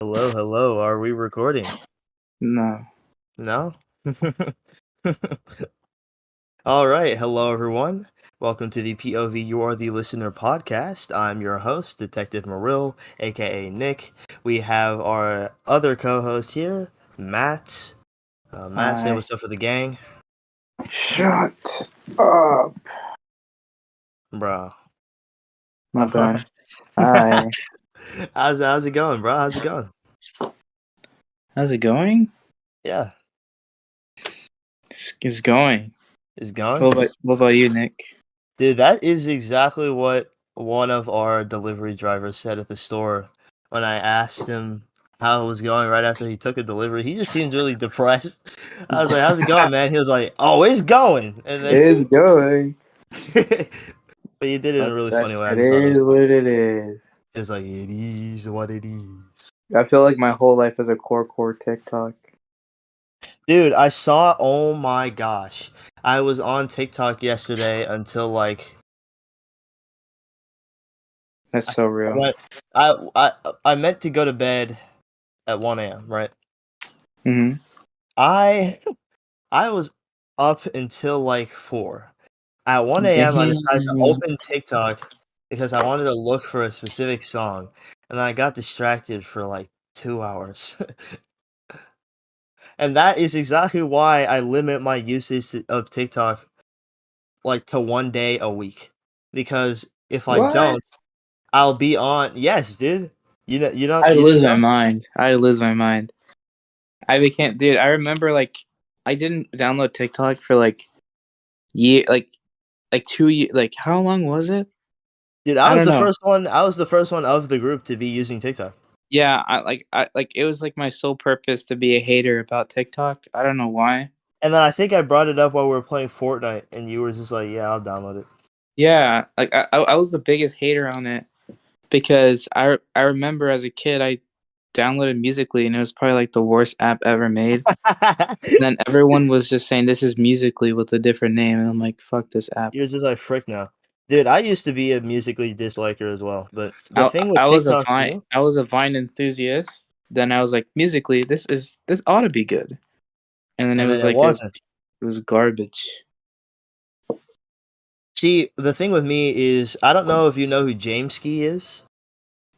Hello, hello. Are we recording? No. No? All right. Hello, everyone. Welcome to the POV You Are the Listener podcast. I'm your host, Detective Marill, aka Nick. We have our other co host here, Matt. Matt, say Hi. what's up for the gang. Shut up. Bro. My bad. Hi. How's it going, bro? How's it going? How's it going? Yeah, It's going. it's going. What about you, Nick? Dude, that is exactly what one of our delivery drivers said at the store when I asked him how it was going right after he took a delivery. He just seems really depressed. I was like, "How's it going, man?" He was like, "Oh, it's going." And then, It's going. but he did it in a really funny way. I It just thought it was is funny. what it is. It was like, "It is what it is." I feel like my whole life is a core TikTok. Dude, I saw. Oh my gosh, I was on TikTok yesterday until like That's I so real. went. I meant to go to bed at 1 a.m., right? Mm-hmm. I I was up until like 4. At 1 a.m., I decided to Damn. open TikTok because I wanted to look for a specific song, and I got distracted for like 2 hours. And that is exactly why I limit my usage of TikTok like to 1 day a week. Because if I What? don't, I'll be on. Yes, dude. I'd You lose didn't my know? mind. I'd lose my mind. I became, dude. I remember I didn't download TikTok for year, like 2 years. Like how long was it? Dude, I don't know. I was the first one of the group to be using TikTok. Yeah, I it was like my sole purpose to be a hater about TikTok. I don't know why. And then I think I brought it up while we were playing Fortnite, and you were just like, "Yeah, I'll download it." Yeah, I was the biggest hater on it because I remember as a kid I downloaded Musically and it was probably like the worst app ever made. And then everyone was just saying this is Musically with a different name and I'm like fuck this app. You're just like frick now, dude. I used to be a musically disliker as well, but the thing with I was a TikTok for Vine me, I was a Vine enthusiast. Then I was like Musically this ought to be good. And then it and then was it like it wasn't. was garbage. See, the thing with me is, I don't know if you know who James Ski is.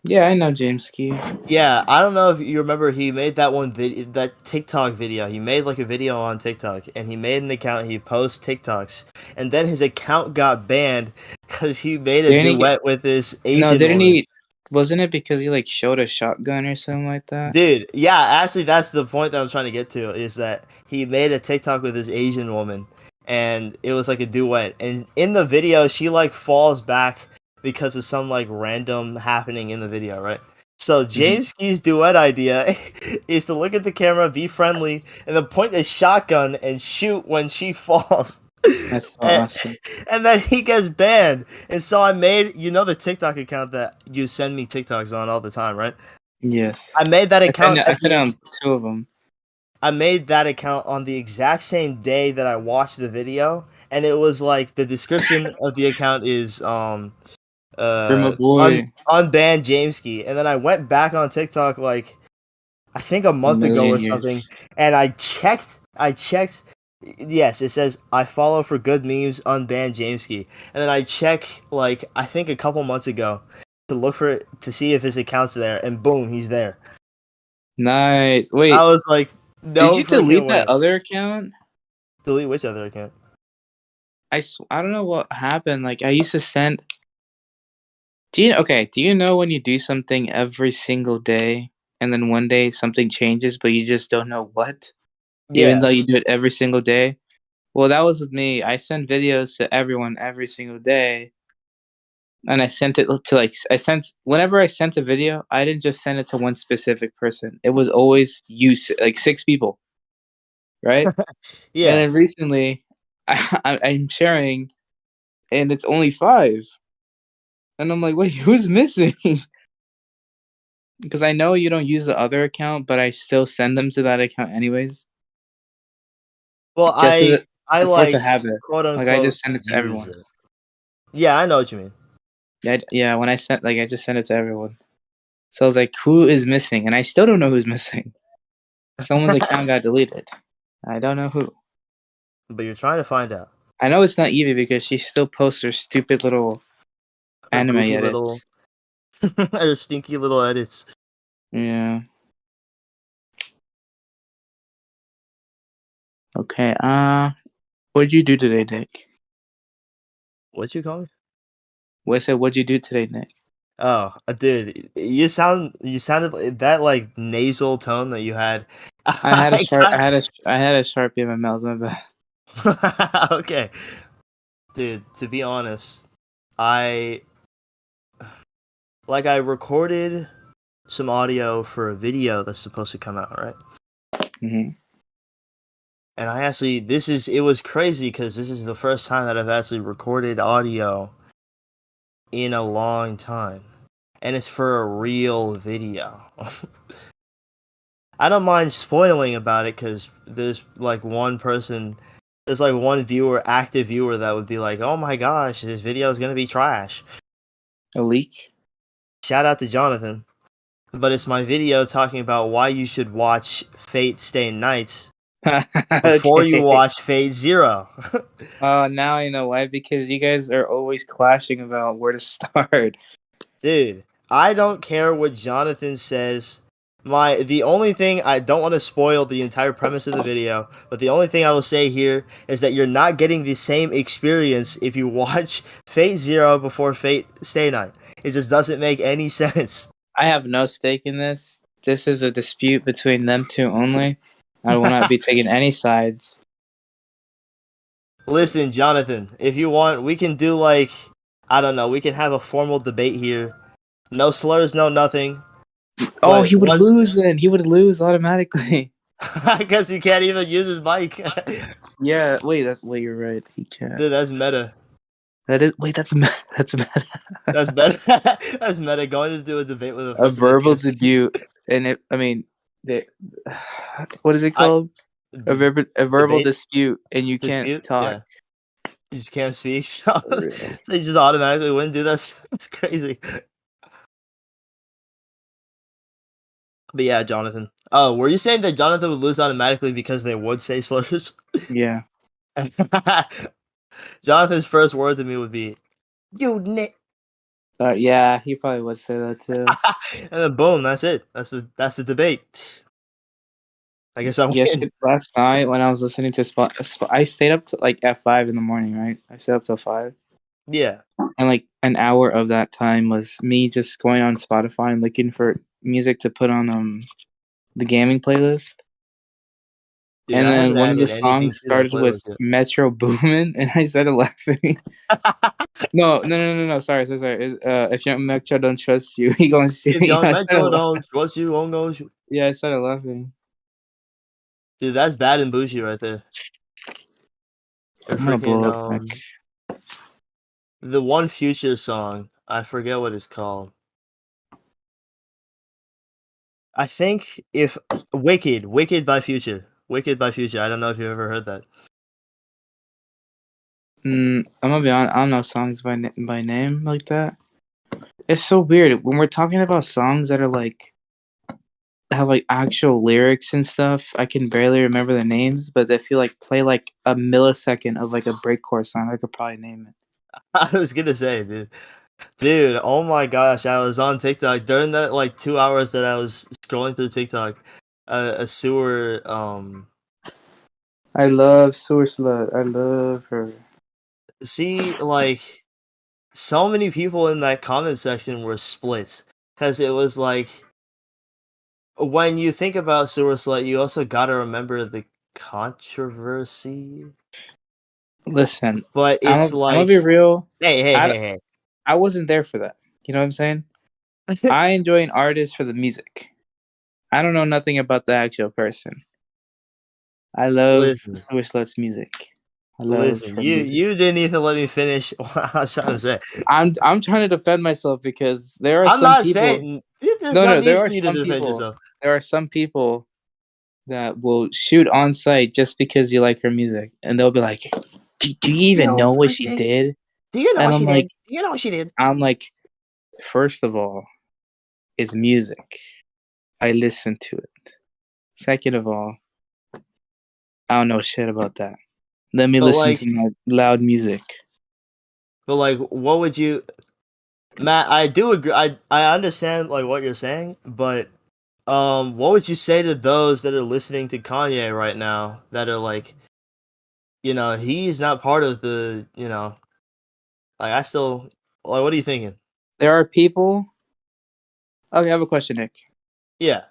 Yeah, I know James Ski. Yeah, I don't know if you remember he made that one video, that TikTok video. He made like a video on TikTok, and he made an account. He posts TikToks, and then his account got banned because he made a Didn't he get duet with this No, Asian didn't woman. he? Wasn't it because he like showed a shotgun or something like that? Dude, yeah, actually, that's the point that I'm trying to get to is that he made a TikTok with this Asian woman, and it was like a duet. And in the video, she like falls back because of some like random happening in the video, right? So Hmm. James Ski's duet idea is to look at the camera, be friendly, and then point a shotgun and shoot when she falls. That's so and, awesome. and then he gets banned. And so I made, the TikTok account that you send me TikToks on all the time, right? Yes, I made that account I sent down two of them. I made that account on the exact same day that I watched the video, and it was like the description of the account is For my un boy, unbanned Jameski, and then I went back on TikTok like I think a a month ago million or something, years. and I checked. Yes, it says I follow for good memes, unbanned Jameski, and then I check like I think a couple months ago to look for it to see if his account's there, and boom, he's there. Nice. I Wait, was like, did no you freaking delete that way. other account? Delete which other account? I don't know what happened. Like I used to send. Do you know when you do something every single day, and then one day something changes, but you just don't know what, even Yeah. though you do it every single day? Well, that was with me. I send videos to everyone every single day, and I sent it to I sent whenever I sent a video, I didn't just send it to one specific person. It was always like six people, right? And Yeah. then recently, I'm sharing, and it's only five, and I'm like, wait, who's missing? Because I know you don't use the other account, but I still send them to that account anyways, Well, just because I it's a force like of habit. quote Like I unquote just send it to use everyone. it. Yeah, I know what you mean. Yeah, yeah. When I sent, like, I just send it to everyone. So I was like, who is missing? And I still don't know who's missing. Someone's account got deleted. I don't know who. But you're trying to find out. I know it's not Evie because she still posts her stupid little Her anime goofy little, edits. her stinky little edits. Yeah. Okay. What'd you do today, Nick? What you call me? What I said? What'd you do today, Nick? Oh, dude, you sounded like that like nasal tone that you had. I had a I sharp. got I had a Sharpie in my mouth. My bad. okay, dude. To be honest, I I recorded some audio for a video that's supposed to come out, right? Mm-hmm. And I actually it was crazy because this is the first time that I've actually recorded audio in a long time, and it's for a real video. I don't mind spoiling about it because there's like one person, there's like one viewer, active viewer that would be like, "Oh my gosh, this video is gonna be trash." A leak. Shout out to Jonathan, but it's my video talking about why you should watch Fate Stay Night before you Okay. watch Fate Zero. Oh, now I know why. Because you guys are always clashing about where to start. Dude, I don't care what Jonathan says. The only thing, I don't want to spoil the entire premise of the video, but the only thing I will say here is that you're not getting the same experience if you watch Fate Zero before Fate Stay Night. It just doesn't make any sense. I have no stake in this. This is a dispute between them two only. I will not be taking any sides. Listen, Jonathan, if you want, we can do like, I don't know, we can have a formal debate here. No slurs, no nothing. Oh, But he would was lose then. He would lose automatically. I guess you can't even use his mic. Yeah. Wait. You're right. He can't. Dude, that's meta. That is. Wait. That's meta. That's meta. That's meta. Going to do a debate with a A person who verbal can't speak. debut, and it. I mean, they, what is it I called? d- A verbal debate dispute, and you can't dispute. talk. Yeah, you just can't speak. So For real. they just automatically win. Dude, that's crazy. But yeah, Jonathan. Oh, were you saying that Jonathan would lose automatically because they would say slurs? Yeah. Jonathan's first word to me would be "you Nick," Yeah. He probably would say that too. and then boom, that's it. That's the debate. I guess I win. Last night when I was listening to I stayed up to like at 5 in the morning. Right. I stayed up till 5. Yeah. And like an hour of that time was me just going on Spotify and looking for music to put on the gaming playlist. Dude, And I then haven't one of the added anything songs to that started with playlist yet. Metro Boomin, and I started laughing. No. Sorry. If your Metro don't trust you, he gonna shoot If you. young Metro don't trust you, I'm gonna shoot. Yeah, I started laughing. Dude, that's bad and bougie right there. Or I'm gonna freaking blow up Nick. the one Future song. I forget what it's called. I think if Wicked by Future. Wicked by Future. I don't know if you've ever heard that. I'm gonna be honest. I don't know songs by name like that. It's so weird when we're talking about songs that are like have like actual lyrics and stuff. I can barely remember the names, but if you like play like a millisecond of like a breakcore song, I could probably name it. I was gonna say, dude, oh my gosh, I was on TikTok during that like 2 hours that I was scrolling through TikTok. A sewer I love Sewer Slut. I love her. see like so many people in that comment section were split because it was like when you think about sewer slut, you also gotta remember the controversy. Listen, But it's I'm gonna be like, real. hey, hey, I hey, I wasn't there for that. You know what I'm saying? hey. I enjoy an artist for the music. I don't know nothing about the actual person. I love Listen, Sewer Slut's music. I love listen. her You music. you didn't even let me finish what I was trying to say. I'm trying to defend myself because there are I'm some not people. saying there's No, no no, there need for are you to some defend people. yourself. There are some people that will shoot on site just because you like her music, and they'll be like, "Do you even You know what she freaking. did?" Do you know And what I'm she like, did? Do you know what she did? I'm like, first of all, it's music. I listen to it. Second of all, I don't know shit about that. Let me But listen like, to my loud music. what would you, Matt? I do agree. I understand like what you're saying, but what would you say to those that are listening to Kanye right now that are like, he's not part of the, like I still like. What are you thinking? There are people. Okay, I have a question, Nick. Yeah.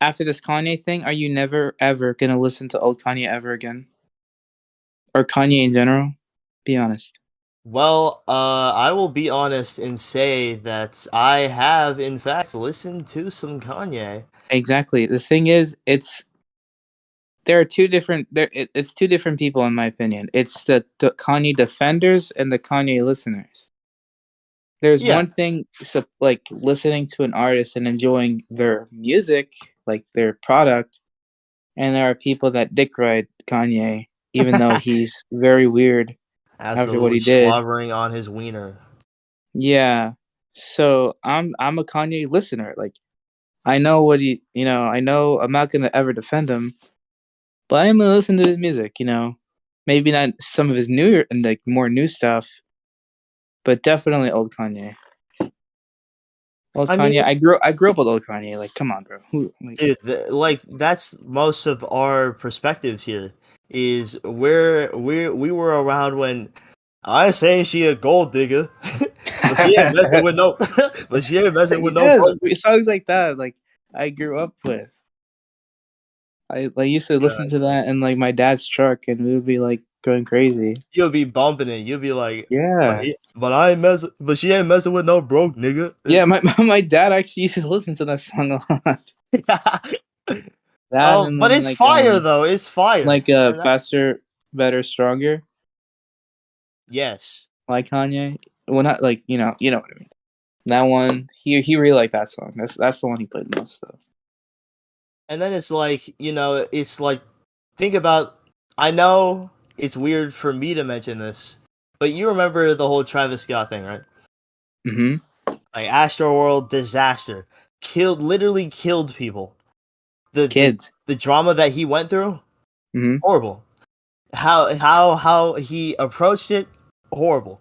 After this Kanye thing, are you never ever gonna listen to old Kanye ever again, or Kanye in general? Be honest. Well, I will be honest and say that I have, in fact, listened to some Kanye. Exactly. The thing is, there are two different it's two different people in my opinion. It's the Kanye defenders and the Kanye listeners. There's Yeah, one thing like listening to an artist and enjoying their music, like their product, and there are people that dick ride Kanye even though he's very weird after what absolutely he did. slobbering on his wiener. Yeah. So I'm a Kanye listener. Like I know what I know I'm not gonna ever defend him, but I'm gonna listen to his music. Maybe not some of his newer and like more new stuff, but definitely old Kanye. Old I mean, Kanye. I grew up with old Kanye. Like, come on, bro. Who like dude, like that's most of our perspectives here. Is we were around when I ain't saying she a gold digger, but she ain't messing with no, but she ain't messing with no yes, broke. songs like that. Like I grew up with. I like used to listen to that in like my dad's truck, and we would be like going crazy. You'll be bumping it. You'll be like, Yeah. but I ain't messing, but she ain't messing with no broke nigga. Yeah, my dad actually used to listen to that song a lot. That Oh, and but then it's fire though. It's fire. faster, better, stronger, Yes. like Kanye. Well, not like you know what I mean. That one, he really liked that song. That's the one he played the most though. And then it's like, it's like, think about, I know it's weird for me to mention this, but you remember the whole Travis Scott thing, right? Mm-hmm. Like Astroworld disaster. Literally killed people. Kids. The drama that he went through, Mm-hmm. horrible. How he approached it, horrible.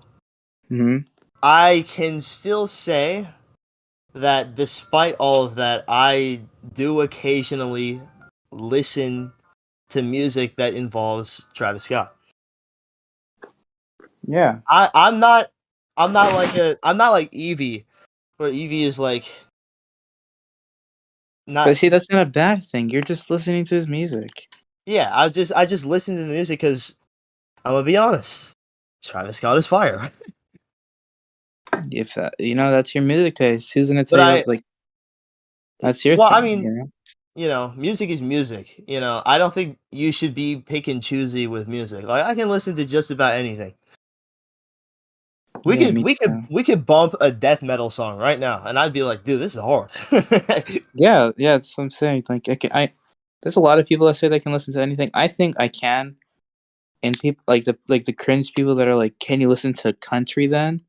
Mm-hmm. I can still say that despite all of that, I do occasionally listen to music that involves Travis Scott. Yeah. I'm not like Evie, where Evie is like But not. see, that's not a bad thing. You're just listening to his music. Yeah, I just listen to the music because I'm gonna be honest, Travis Scott is fire. If that's your music taste, who's gonna But tell you like that's your well, I thing? mean, music is music. I don't think you should be pick and choosy with music. Like I can listen to just about anything. Yeah, me too. We could bump a death metal song right now, and I'd be like, dude, this is hard. Yeah, yeah, that's what I'm saying. Like, there's a lot of people that say they can listen to anything. I think I can, and people like the cringe people that are like, "Can you listen to country then?"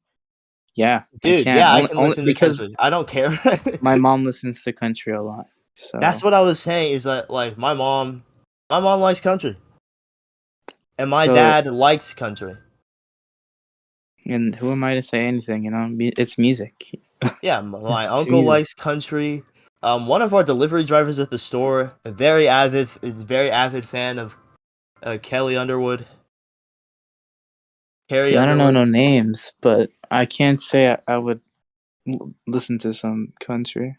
Yeah, I Dude, can. yeah, I can Only listen to because country. I don't care. my mom listens to country a lot. That's So, what I was saying. Is that like my mom likes country, and my so, dad likes country. and who am I to say anything? It's music. Yeah, my It's uncle music. likes country. One of our delivery drivers at the store, a very avid fan of Kelly Underwood, See, Carrie I don't know Underwood. no names, but I can't say I would listen to some country.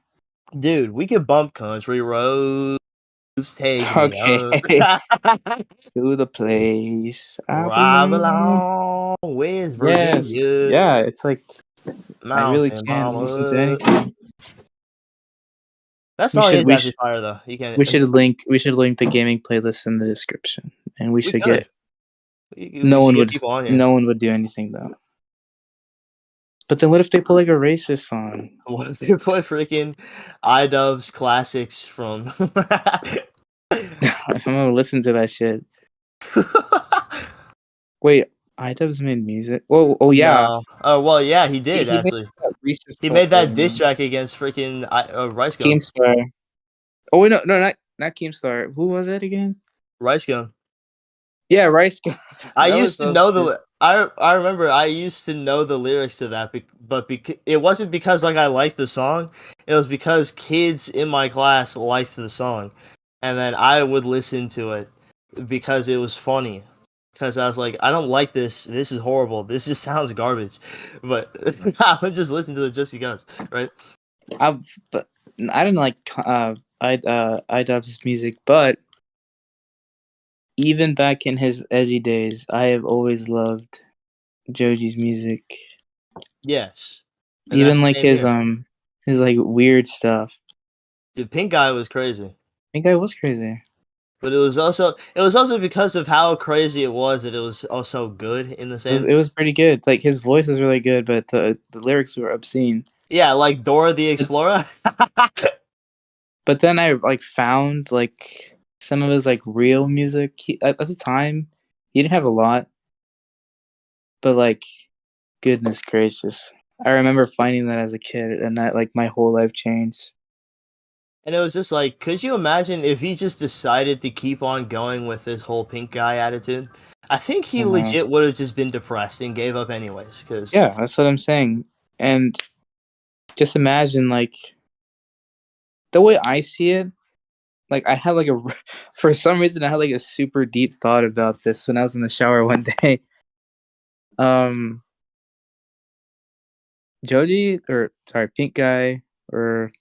Dude, we could bump country roads, take me Okay, home. to the place I Where I belong. belong, West Yes, Virginia, yeah. It's like I really Mountain can't listen to Mama. anything. That We song should is we actually should fire though. You can we should link the gaming playlist in the description, and we we should get could we should get people on here. no one would do anything though. But then what if they put like a racist song? What if they put freaking iDubbbz classics from? I'm gonna listen to that shit. Wait, iDubbbz made music. Oh yeah, No. Oh well, yeah, he he did he made actually. that Reese's he Puff made right that now. diss track against freaking Rice Gum. Keemstar. Oh wait, no, not Keemstar. Who was it again? Rice Gum. Yeah, Rice. I That was used to so know stupid. I remember I used to know the lyrics to that, but it wasn't because like I liked the song. It was because kids in my class liked the song, and then I would listen to it because it was funny. Because I was like, I don't like this. This is horrible. This just sounds garbage. But I would just listen to it just because, right? I but I didn't like iDubbbz's music, but even back in his edgy days, I have always loved Joji's music. Yes, and that's Even the like same here. his like weird stuff. The Pink Guy was crazy. I think I was crazy. But it was also because of how crazy it was that it was also good in the same. It was pretty good. Like his voice was really good, but the lyrics were obscene. Yeah, like Dora the But, Explorer. but then I like found like some of his like real music. At the time, he didn't have a lot, but like goodness gracious, I remember finding that as a kid, and that like my whole life changed. And it was just like, could you imagine if he just decided to keep on going with this whole Pink Guy attitude? I think he Uh, legit would have just been depressed and gave up anyways. Because yeah, that's what I'm saying. And just imagine like the way I see it. Like I had like a for some reason I had like a super deep thought about this when I was in the shower one day. Um, Joji or sorry, Pink Guy or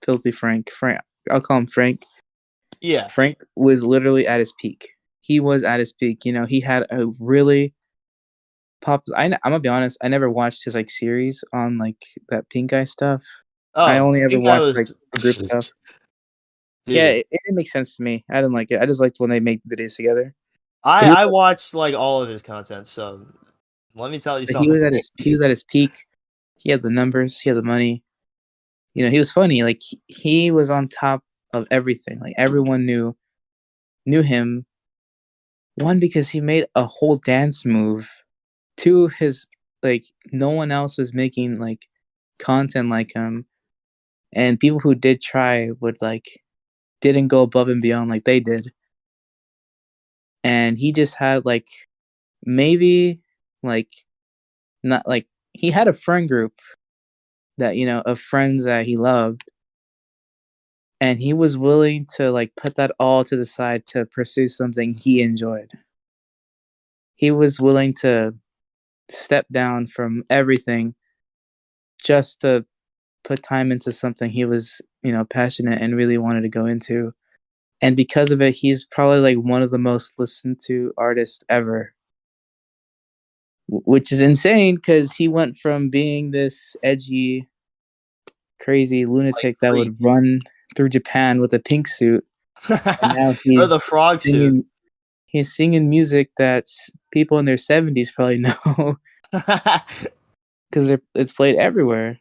Filthy Frank. Frank, I'll call him Frank. yeah, Frank was literally at his peak. He was at his peak. You know, he had a really pop. I'm gonna be honest. I never watched his like series on like that Pink Guy stuff. I oh, only ever Pink Guy watched was, like the group stuff. Yeah, dude. it didn't make sense to me. I didn't like it. I just liked when they make videos together. I But I watched like all of his content, so let me tell you he something. was at his peak. He had the numbers. He had the money. You know, he was funny. Like he was on top of everything. Like everyone knew him. One because he made a whole dance move. Two, his like no one else was making like content like him, and people who did try would like didn't go above and beyond like they did. And he just had like maybe like not like he had a friend group that you know of friends that he loved, and he was willing to like put that all to the side to pursue something he enjoyed. He was willing to step down from everything just to put time into something he was, you know, passionate and really wanted to go into. And because of it, he's probably like one of the most listened to artists ever, which is insane because he went from being this edgy, crazy Like lunatic that freak. would run through Japan with a pink suit, and now Or the frog suit. he's singing music that people in their 70s probably know because it's played everywhere.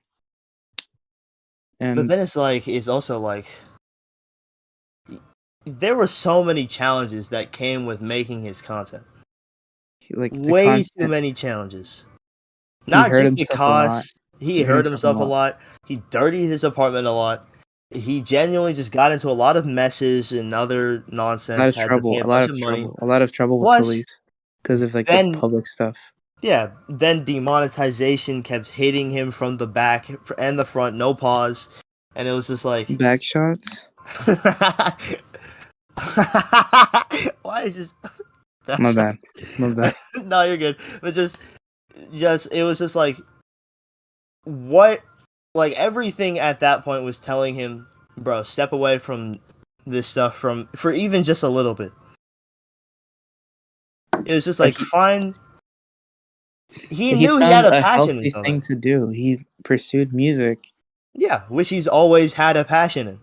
But And then it's also like there were so many challenges that came with making his content. like the Way too content, many challenges. he Not hurt just the himself a lot. cost. He He hurt hurt himself a himself a lot. lot. He dirtied his apartment a lot. He genuinely just got into a lot of messes and other nonsense. Had to pay a bunch of money. A lot of trouble with Plus, police because of like the then public stuff. yeah, then demonetization kept hitting him from the back and the front, no pause, and it was just like, Back shots. why is just My bad. My bad. no, you're good. But just it was just like what, like everything at that point was telling him, bro, step away from this stuff for even just a little bit. It was just But like fine. He he knew he had found a a passion in healthy something. thing to do. He pursued music, Yeah, which he's always had a passion in.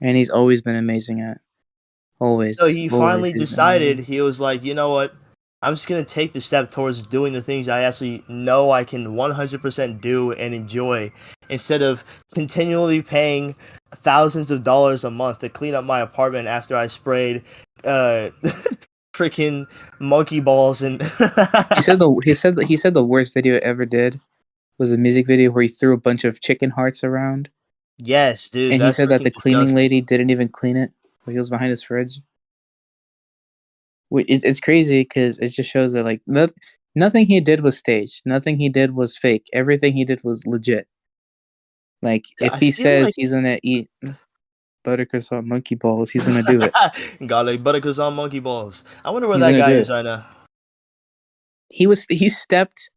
and he's always been amazing at. So Always, he always finally he's been decided, amazing. he was like, you know what? I'm just gonna take the step towards doing the things I actually know I can 100% do and enjoy, instead of continually paying thousands of dollars a month to clean up my apartment after I sprayed, uh, freaking monkey balls and. He said the worst video ever did was a music video where he threw a bunch of chicken hearts around, Yes, dude, and he that's said that freaking the cleaning disgusting. lady didn't even clean it when he was behind his fridge. It's crazy because it just shows that like nothing he did was staged. Nothing he did was fake. Everything he did was legit. Like if I he feel says like he's gonna eat butter croissant monkey balls, he's gonna do it. garlic butter croissant monkey balls. I wonder where He's that gonna guy do is it. right now. He stepped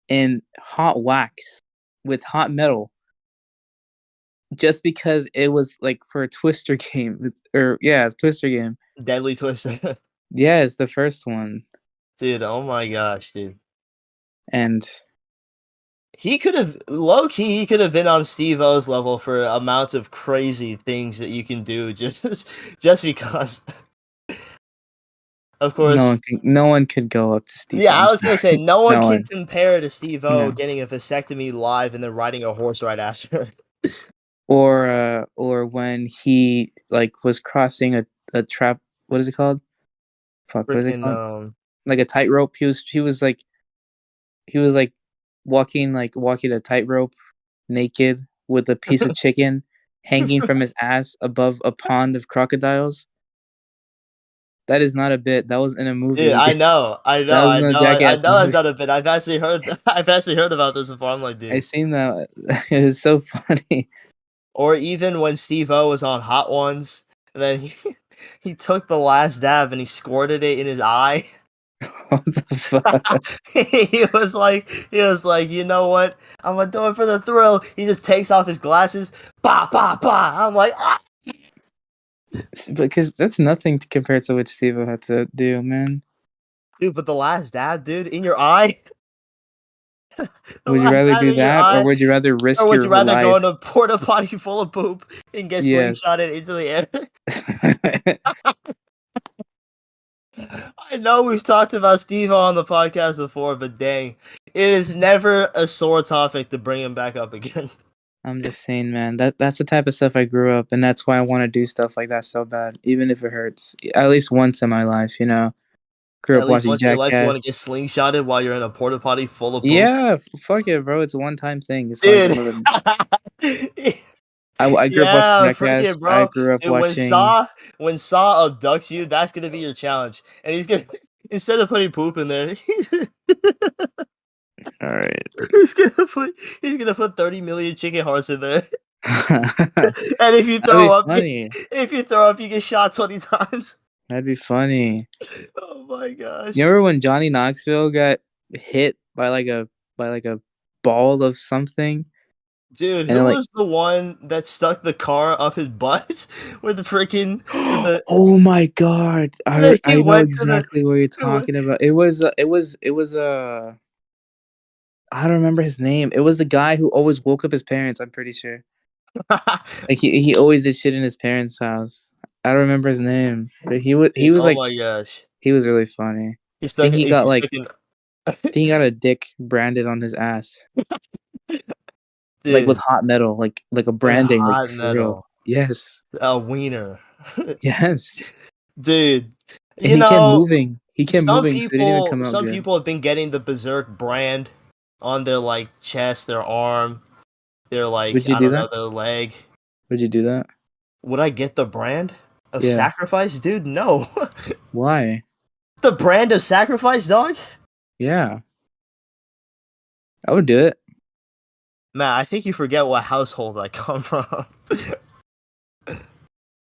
in hot wax with hot metal just because it was like for a Twister game, or yeah, Twister game. Deadly Twister. Yeah, it's the first one, Dude, oh my gosh, dude. and He could have low key. He could have been on Steve O's level for amounts of crazy things that you can do just because. Of course, no one could go up to Steve. yeah. I'm I was gonna say sorry, no one no can one. compare to Steve O No, getting a vasectomy live and then riding a horse right after. or when he like was crossing a trap. What is it called? Fuck, what is it Freaking called? Like a tightrope. He was like walking a tightrope naked with a piece of chicken hanging from his ass above a pond of crocodiles. That is not a bit. That was in a Dude, movie. I know, I That know, was I in a know, I Jackass know that's movie. not a bit. I've actually heard, I've actually heard about this before. I'm like, I dude. seen that. It was so funny. Or even when Steve O was on Hot Ones, and then he took the last dab and he squirted it in his eye. What the fuck? he was like, you know what? I'm gonna do it for the thrill. He just takes off his glasses. Bah, bah, bah. I'm like, ah. Because that's nothing to compare to what Steve had to do, man. Dude, but the last dab, dude, in your eye. The Would you last rather dab do in your that, or eye. would you rather Or risk would you your rather go in life? a porta potty full of poop and get Yes. slingshotted into the air? I know we've talked about Steve on the podcast before, but dang, it is never a sore topic to bring him back up again. I'm just saying, man. That's the type of stuff I grew up, and that's why I want to do stuff like that so bad, even if it hurts. At least once in my life, you know. Grew At up least watching once in your life, you Jackass. want to get slingshotted while you're in a porta potty full of poop, Yeah, fuck it, bro. It's a one-time thing. It's like dude. one of the. I grew up watching Yeah, Jackass. freaking I bro. grew up Dude, when watching. Saw abducts you, that's gonna be your challenge, and he's gonna instead of putting poop in there, All right. he's gonna put 30 million chicken hearts in there. That'd And if you be throw up, funny. if you throw up, you get shot 20 times. That'd be funny. Oh my You gosh. remember when Johnny Knoxville got hit by like a ball of something, Dude, and who then like, was the one that stuck the car up his butt with the freaking with the oh my god, he I know went to the exactly what you're talking about. I don't remember his name. It was the guy who always woke up his parents. I'm pretty sure. Like he always did shit in his parents' house. I don't remember his name, but he Dude, was oh like my gosh. he was really funny. He's sticking I think he got a dick branded on his ass, like with dude, hot metal, like a with branding, like hot for real. metal. Yes, A wiener. yes. Dude, And you know, he kept moving, so it didn't even come out some good. people have been getting the Berserk brand on their like chest, their arm, their like Would you I do don't know, that? their leg. Would you do that? Would I get the brand of Yeah. sacrifice, dude? No. Why? The brand of sacrifice, dog? Yeah, I would do it. Matt, I think you forget what household I come from.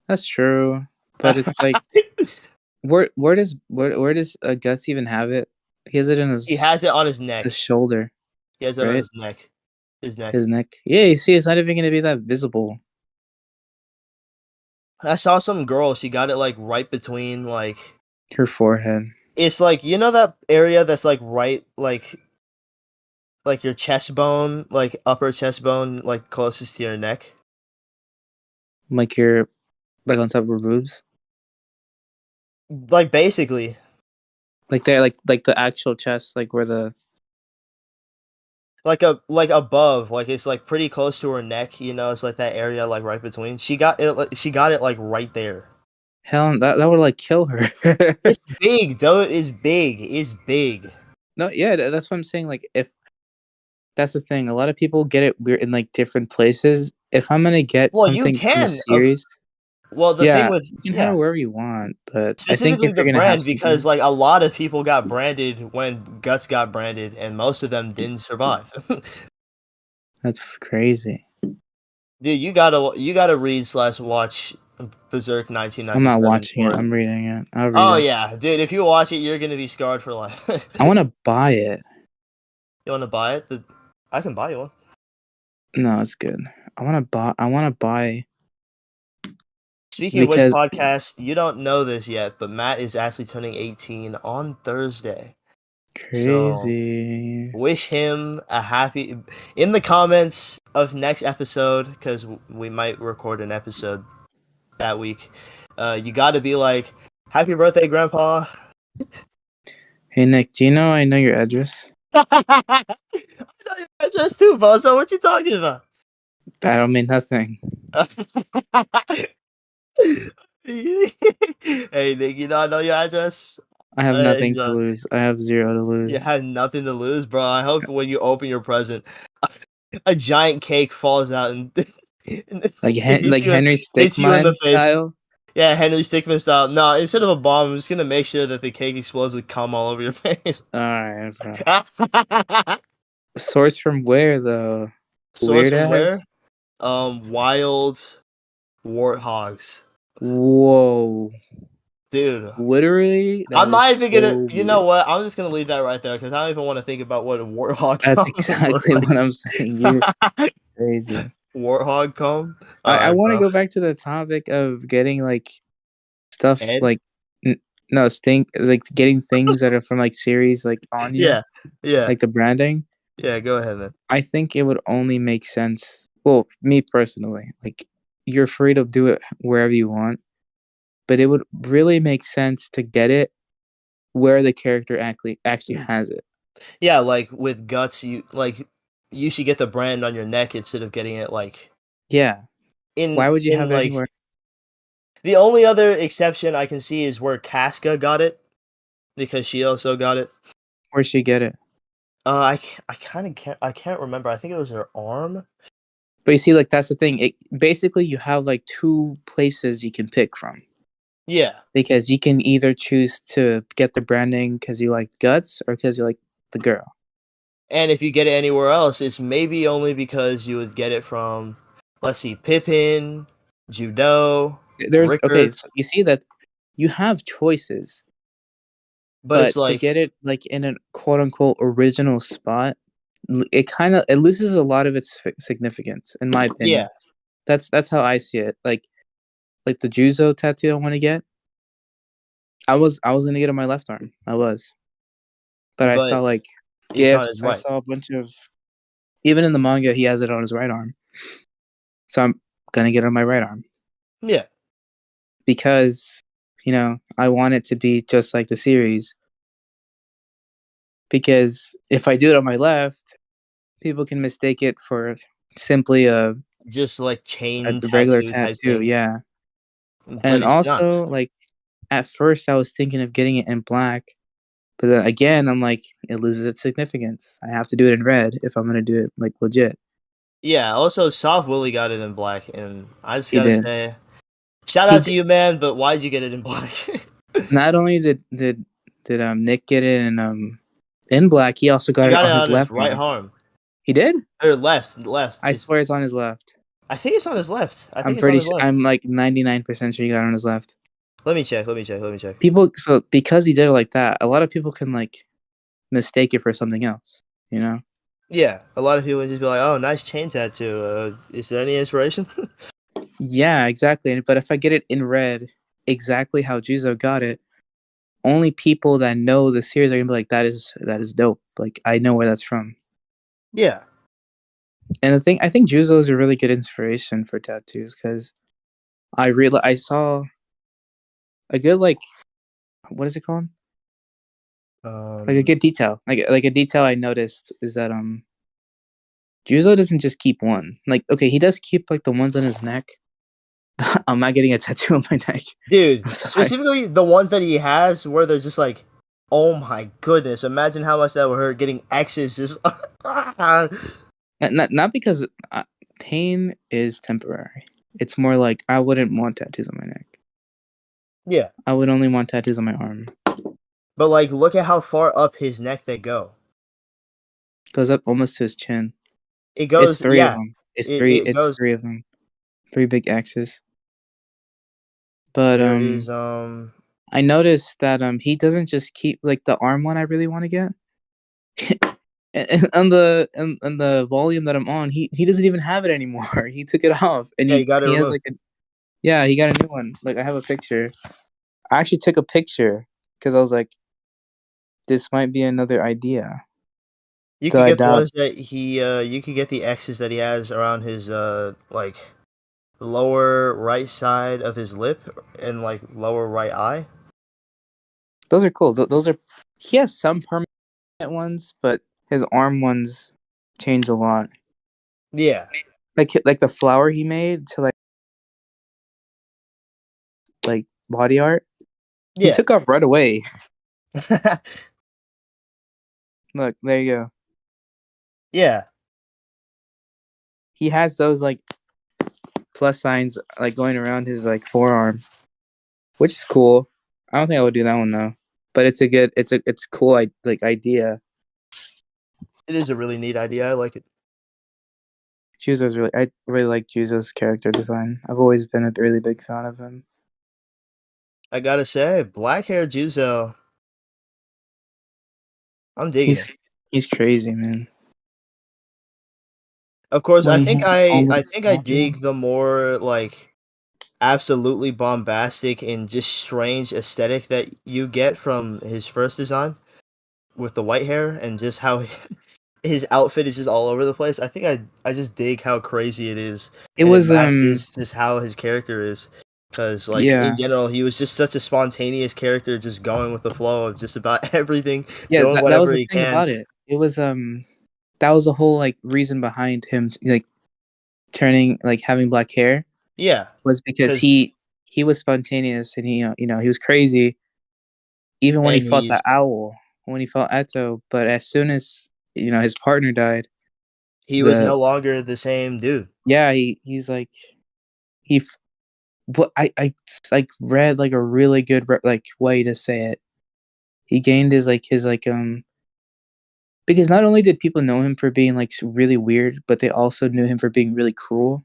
That's true, but it's like, where does Gus even have it? He has it in He has it on his his neck. shoulder, He has it on right? his neck. His neck. His neck. Yeah, you see, it's not even gonna be that visible. I saw some girl, she got it like right between like Her forehead. it's like you know that area that's like right like your chest bone, like upper chest bone, like closest to your neck. Like you're like on top of her boobs. Like basically. Like there, like the actual chest, like where the Like above, like it's like pretty close to her neck, you know, it's like that area like right between. She got it like right there. hell that would like kill her. It's big, though. It's big. It's big. No, yeah, that's what I'm saying. Like That's the thing. A lot of people get it weird in like different places. If I'm gonna get Well, you something from a can. series, Well, the thing yeah, with you can have it wherever you want. But I think specifically if the you're gonna have brand, because something, like a lot of people got branded when Guts got branded, and most of them didn't survive. that's crazy. Dude, you gotta read slash watch Berserk I'm not 1997 watching it. for. I'm reading it. I'll read Oh it. yeah, dude, if you watch it, you're gonna be scarred for life. I want to buy it. You wanna buy it? I can buy you one. No, it's good. I want to buy. I want to buy Speaking of which, because podcast, you don't know this yet, but Matt is actually turning 18 on Thursday. So crazy. wish him a happy in the comments of next episode, because we might record an episode that week. You got to be like, "Happy birthday, Grandpa!" Hey Nick, do you know I know your address? I know your address too, Bozo. What you talking about? I don't mean nothing. Hey, Nick, you don't know your address? I have It's, nothing to lose. I have zero to you lose. had nothing to lose, bro. I hope when you open your present, a giant cake falls out and, and Like hits Like you, Henry hits you in the Stickmin face. style. Yeah, Henry Stickmin style. No, instead of a bomb, I'm just gonna make sure that the cake explodes with cum all over your face. Alright, bro. Source from where though? Source Weird from ass. where? Wild warthogs. Whoa. Dude, Literally, that I'm not is even gonna. so You know weird. what? I'm just gonna leave that right there because I don't even want to think about what a warthog That's cum looks exactly what I'm saying. You're like. crazy. Warthog cum. All I right, want to bro. go back to the topic of getting like stuff Ed. like no stink like getting things that are from like series like on you Yeah, yeah, like the branding. yeah. Go ahead, man. I think it would only make sense. Well, me personally, like you're free to do it wherever you want, but it would really make sense to get it where the character actually has it. Yeah, like with guts, you should get the brand on your neck instead of getting it like Yeah. in Why would you in have it like anywhere? the only other exception I can see is where Casca got it because she also got it. Where should you get it? I kind of can't remember. I think it was her arm. But you see, like that's the thing. It basically you have like two places you can pick from Yeah, because you can either choose to get the branding because you like guts or because you like the girl. and if you get it anywhere else, it's maybe only because you would get it from, let's see, Pippin, Judo, There's okay, Rickard. so you see that you have choices, But it's but to like, get it like in a quote unquote original spot, it loses a lot of its significance, in my yeah, opinion. That's how I see it. Like the Juzo tattoo I want to get. I was gonna get on my left arm. I was, but I but saw like it's on his gifts. I right. saw a bunch of even in the manga he has it on his right arm. So I'm gonna get it on my right arm Yeah, because I want it to be just like the series. Because if I do it on my left, people can mistake it for simply just like a chain regular tattoo type tattoo. thing. Yeah, But and it's not. also like at first I was thinking of getting it in black, but then again I'm like it loses its significance. I have to do it in red if I'm gonna do it like legit. Yeah, also Soft Willie got it in black, and I just He gotta did. say, shout He out to did. you, man. But why'd you get it in black? Not only did Nick get it in black, he also He got it got it on his on his left right arm. arm He did? or left. I It's swear it's on his left. I think it's on his left. I I'm think it's on pretty his sure. left. I'm like 99% sure he got it on his left. Let me check. Let me check. People, so because he did it like that, a lot of people can like mistake it for something else. You know? Yeah, a lot of people would just be like, "Oh, nice chain tattoo. Is there any inspiration?" Yeah, exactly. But if I get it in red, exactly how Juzo got it, only people that know the series are gonna be like, that is dope. Like I know where that's from. Yeah, And the thing, I think Juzo is a really good inspiration for tattoos because I saw a good like what is it called? Like a um, good detail. Like a detail I noticed is that Juzo doesn't just keep one. Like okay, he does keep like the ones on his neck. I'm not getting a tattoo on my neck. dude, I'm sorry. specifically the ones that he has where they're just like Oh my goodness! Imagine how much that would hurt getting X's just. Not because pain is temporary. It's more like I wouldn't want tattoos on my neck. Yeah, I would only want tattoos on my arm. but like, look at how far up his neck they go. Goes up almost to his chin. It It's goes, three of yeah. them. It's It three. it It's goes. three of them. Three big X's. But There is I noticed that he doesn't just keep like the arm one. I really want to get. And on the volume that I'm on, he doesn't even have it anymore. He took it off, and yeah. You got it he has removed. like a yeah. He got a new one. Like I have a picture. I actually took a picture because I was like, this might be another idea. You Though could I get the doubt. ones that he you could get the X's that he has around his like lower right side of his lip and like lower right eye. Those are cool. Those are. He has some permanent ones, but his arm ones change a lot. Yeah. Like the flower he made to like body art. He Yeah. took off right away. Look, there you go. Yeah. He has those like plus signs like going around his like forearm, which is cool. I don't think I would do that one though, but it's a good, it's cool like idea. It is a really neat idea. I like it. I really like Juzo's character design. I've always been a really big fan of him. I gotta say, black hair Juzo, I'm digging it. He's he's crazy, man. Of course, When he has I almost think I natural. dig the more like absolutely bombastic and just strange aesthetic that you get from his first design with the white hair and just how his outfit is just all over the place. I think I just dig how crazy it is, It and it was matches just how his character is. Because like in yeah general, he was just such a spontaneous character, just going with the flow of just about everything, yeah doing that was whatever the he thing can. about it. It was that was the whole like reason behind him like turning like having black hair Yeah, was because because he was spontaneous and he he was crazy even when he and fought he's the owl, when he fought Eto. But as soon as his partner died, he was the no longer the same dude. yeah he's like he. But I like read like a really good like way to say it. He gained his like because not only did people know him for being like really weird, but they also knew him for being really cruel.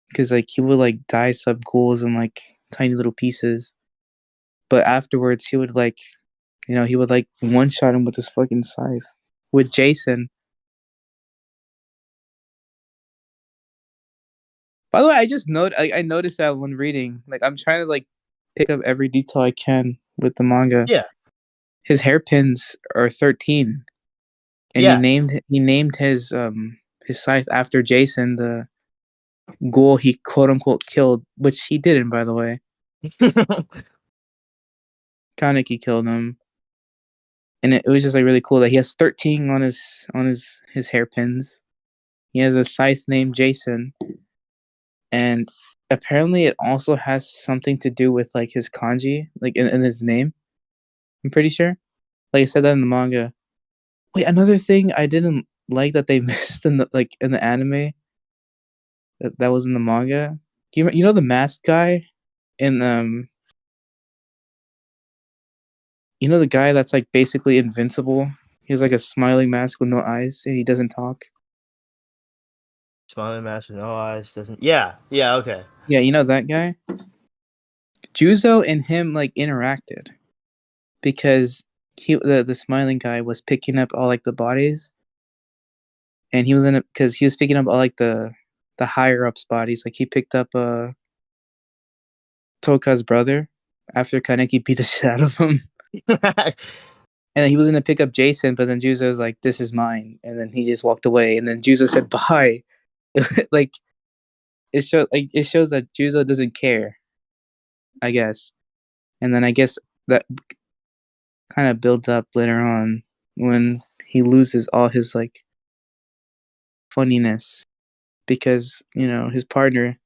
Because like he would like dye sub ghouls in like tiny little pieces, but afterwards he would like he would like one shot him with his fucking scythe. With Jason, by the way, I just I noticed that when reading, like I'm trying to like pick up every detail I can with the manga. Yeah, His hairpins are 13, and yeah. he named his scythe after Jason, the ghoul he quote unquote killed, which he didn't, by the way. Kaneki killed him, and it was just like really cool that he has 13 on his hairpins. He has a scythe named Jason, and apparently it also has something to do with like his kanji, like in his name. I'm pretty sure. Like I said that in the manga. Wait, another thing I didn't like that they missed in the anime that was in the manga. You know the masked guy in the guy that's like basically invincible. He has like a smiling mask with no eyes and he doesn't talk. Smiling mask with no eyes doesn't. Yeah, yeah. Okay. Yeah, you know that guy. Juzo and him like interacted because the smiling guy was picking up all like the bodies, and he was in it because he was picking up all like the higher ups bodies. Like he picked up Toka's brother after Kaneki beat the shit out of him. And then he was gonna pick up Jason, but then Juzo was like, "This is mine," and then he just walked away. And then Juzo said, "Bye." Like it shows that Juzo doesn't care, I guess. And then I guess that kind of builds up later on when he loses all his like funniness because his partner,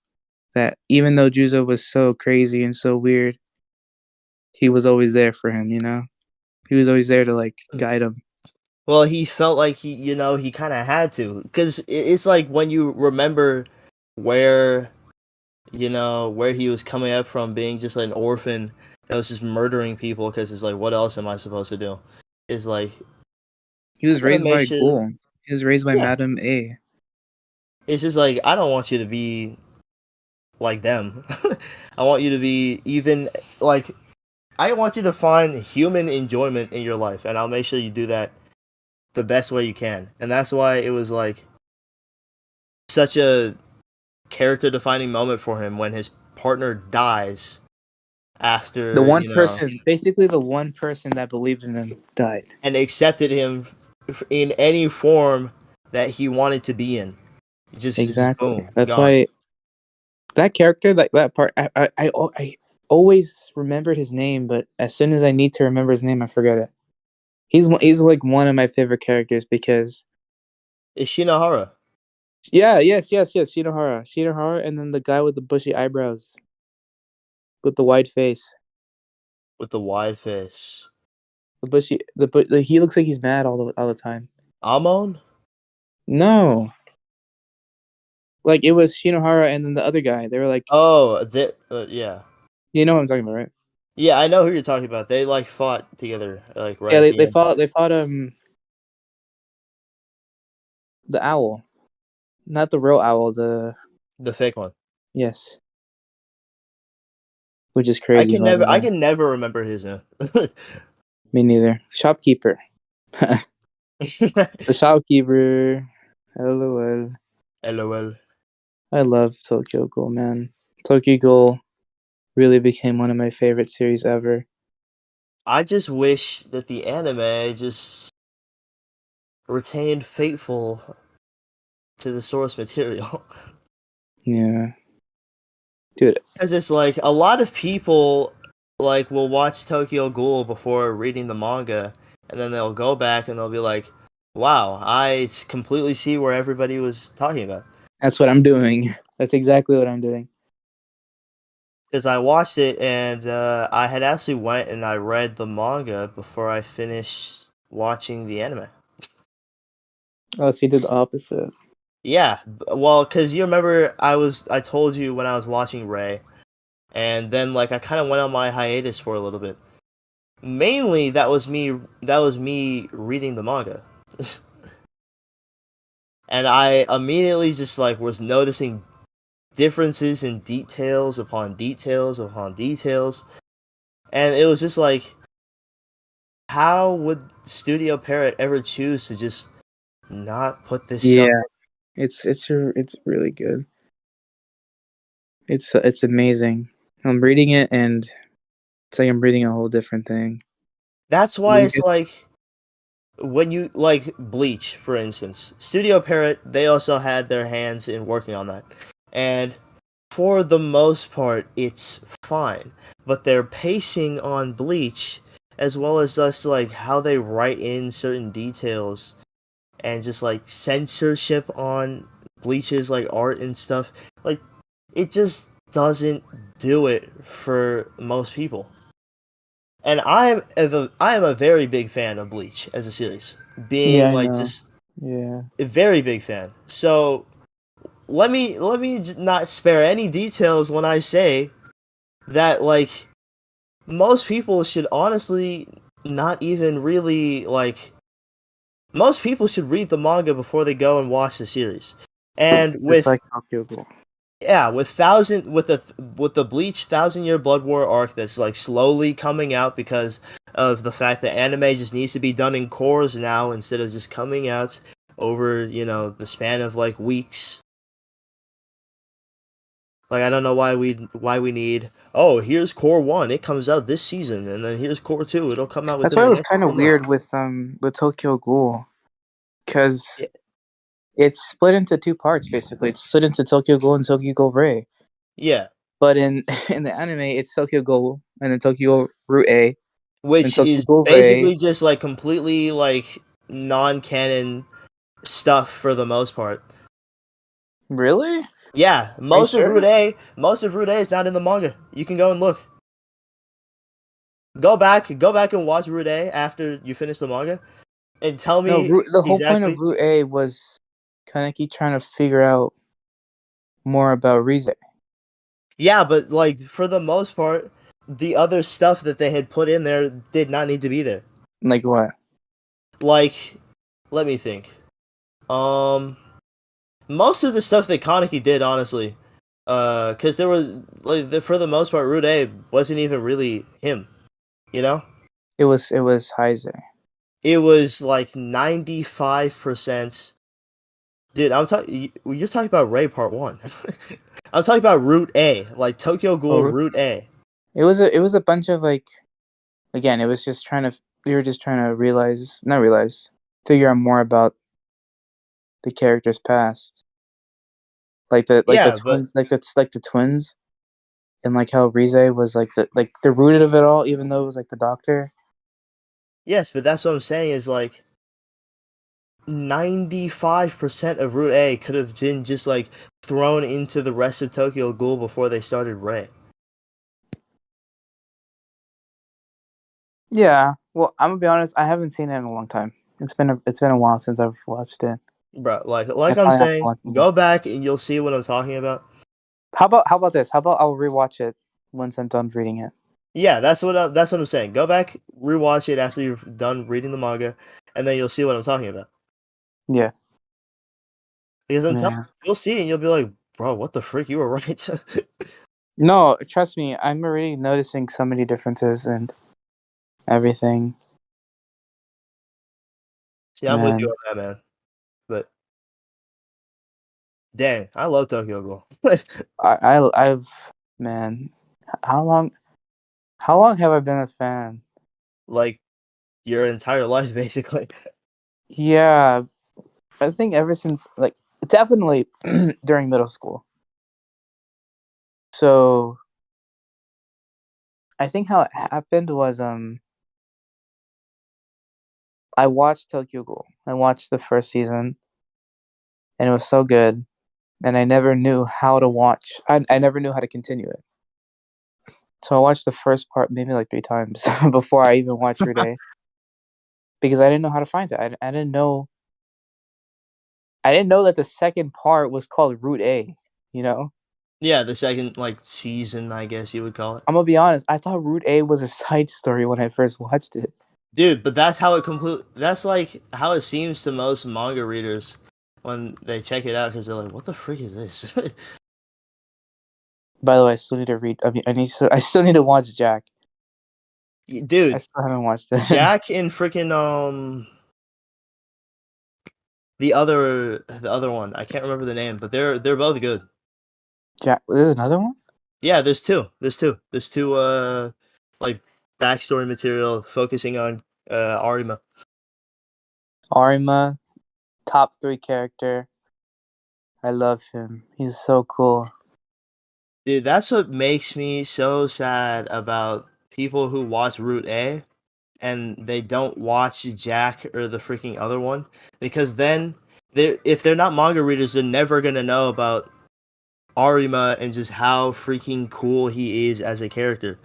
that even though Juzo was so crazy and so weird, he was always there for him. He was always there to like guide him. Well, he felt like he kind of had to, because it's like when you remember where, where he was coming up from, being just like an orphan that was just murdering people, because it's like, what else am I supposed to do? It's like, He I was gotta raised make by sure. Ghoul. He was raised by Yeah, Madam A. it's just like, I don't want you to be like them. I want you to be even like, I want you to find human enjoyment in your life, and I'll make sure you do that the best way you can. And that's why it was like such a character defining moment for him when his partner dies The after, one person, basically the one person that believed in him, died. and accepted him in any form that he wanted to be in. Just Exactly. boom, That's gone. why that character, like that part, I always remembered his name, but as soon as I need to remember his name, I forget it. He's like one of my favorite characters because It's Shinohara yeah, yes, Shinohara, and then the guy with the bushy eyebrows with the wide face, with the wide face. he looks like he's mad all the time. Amon? No, like it was Shinohara and then the other guy. They were like, Oh, yeah. you know what I'm talking about, right? Yeah, I know who you're talking about. They like fought together, like right Yeah, at they, the they end. fought they fought the owl, not the real owl. The The fake one. yes, which is crazy. Whoever I that. can never remember his name. Me neither. Shopkeeper. The shopkeeper. LOL. LOL. I love Tokyo Ghoul, man. Tokyo Ghoul really became one of my favorite series ever. I just wish that the anime just retained faithful to the source material. Yeah, dude. Because it's like a lot of people like will watch Tokyo Ghoul before reading the manga, and then they'll go back and they'll be like, "Wow, completely see where everybody was talking about." That's what I'm doing. That's exactly what I'm doing. Because I watched it and I had actually went and I read the manga before I finished watching the anime. Oh, so you did the opposite. Yeah, well, because you remember I told you when I was watching Ray, and then like I kind of went on my hiatus for a little bit. Mainly that was me reading the manga. And I immediately just like was noticing differences in details upon details upon details, and it was just like, how would Studio Parrot ever choose to just not put this stuff? Yeah, it's really good. It's amazing. I'm reading it and it's like I'm reading a whole different thing. That's why it's like, when you like Bleach, for instance, Studio Parrot, they also had their hands in working on that, and for the most part, it's fine. But their pacing on Bleach, as well as just like how they write in certain details, and just like censorship on Bleach's like art and stuff, like it just doesn't do it for most people. And I am a very big fan of Bleach as a series, Yeah, being I like know. just Yeah. a very big fan. So let me not spare any details when I say that like most people should honestly not even really like, most people should read the manga before they go and watch the series. And Just with like Tokyo Ghoul. yeah, with the Bleach Thousand Year Blood War arc that's like slowly coming out because of the fact that anime just needs to be done in cores now instead of just coming out over, the span of like weeks. Like, I don't know why we need, oh, here's core 1, it comes out this season, and then here's core 2, it'll come out That's within why it the was next kind couple of months. weird with Tokyo Ghoul Yeah, because it's split into two parts basically. It's split into Tokyo Ghoul and Tokyo Ghoul Ray. yeah, But in in the anime, it's Tokyo Ghoul and then Tokyo Ghoul Route A and which Tokyo is Ghoul Ray. basically just like completely like non-canon stuff for the most part. Really? Yeah, Are you sure? Most of Route A is not in the manga. You can go and look. Go back and watch Route A after you finish the manga, and tell No, me the whole point of exactly. Route A was Kaneki trying to figure out more about Rize. Yeah, but like for the most part, the other stuff that they had put in there did not need to be there. Like what? Like, let me think. Um, most of the stuff that Kaneki did, honestly, because there was like for the most part, Rude A wasn't even really him. You know, It was Heize. it was like 95%. Dude, I'm talking. You're talking about Ray Part One. I'm talking about Route A, like Tokyo Ghoul Oh, Route A. it was a bunch of like, again, it was just trying to, we were just trying to not realize, figure out more about the character's past, like the Yeah, but twins, like the twins, and like how Rize was like the root of it all, even though it was like the doctor. yes, but that's what I'm saying is like 95% of Route A could have been just like thrown into the rest of Tokyo Ghoul before they started Ray. Yeah, well, I'm gonna be honest, I haven't seen it in a long time. It's been a while since I've watched it. Bro, I like I'm probably have to saying, watch it again. go back and you'll see what I'm talking about. How about this? How about I'll rewatch it once I'm done reading it? Yeah, that's what I'm saying. Go back, rewatch it after you've done reading the manga, and then you'll see what I'm talking about. Yeah, Because I'm telling yeah. you, you'll see it and you'll be like, bro, what the frick? You were right. No, trust me, I'm already noticing so many differences and everything. See, I'm with you And on that, man. But dang, I love Tokyo Ghoul. I've man, how long how long have I been a fan? Like your entire life, basically. Yeah, I think ever since like definitely during middle school. So I think how it happened was I watched Tokyo Ghoul. I watched the first season and it was so good and I never knew how to watch. I never knew how to continue it. So I watched the first part maybe like 3 times before I even watched Your Day because I didn't know how to find it. I didn't know that the second part was called Route A, you know? Yeah, the second like season, I guess you would call it. I'm gonna be honest, I thought Route A was a side story when I first watched it. Dude, but that's how it complete. That's like how it seems to most manga readers when they check it out because they're like, "What the frick is this?" By the way, I still need to read. I mean, I still need to watch Jack. I Dude, still haven't watched it. Jack and freaking the other one, I can't remember the name, but they're both good. Jack, there's another one. Yeah, there's two. There's two like backstory material focusing on Arima. Arima, top 3 character. I love him. He's so cool. Dude, that's what makes me so sad about people who watch Route A and they don't watch Jack or the freaking other one because then if they're not manga readers, they're never gonna know about Arima and just how freaking cool he is as a character.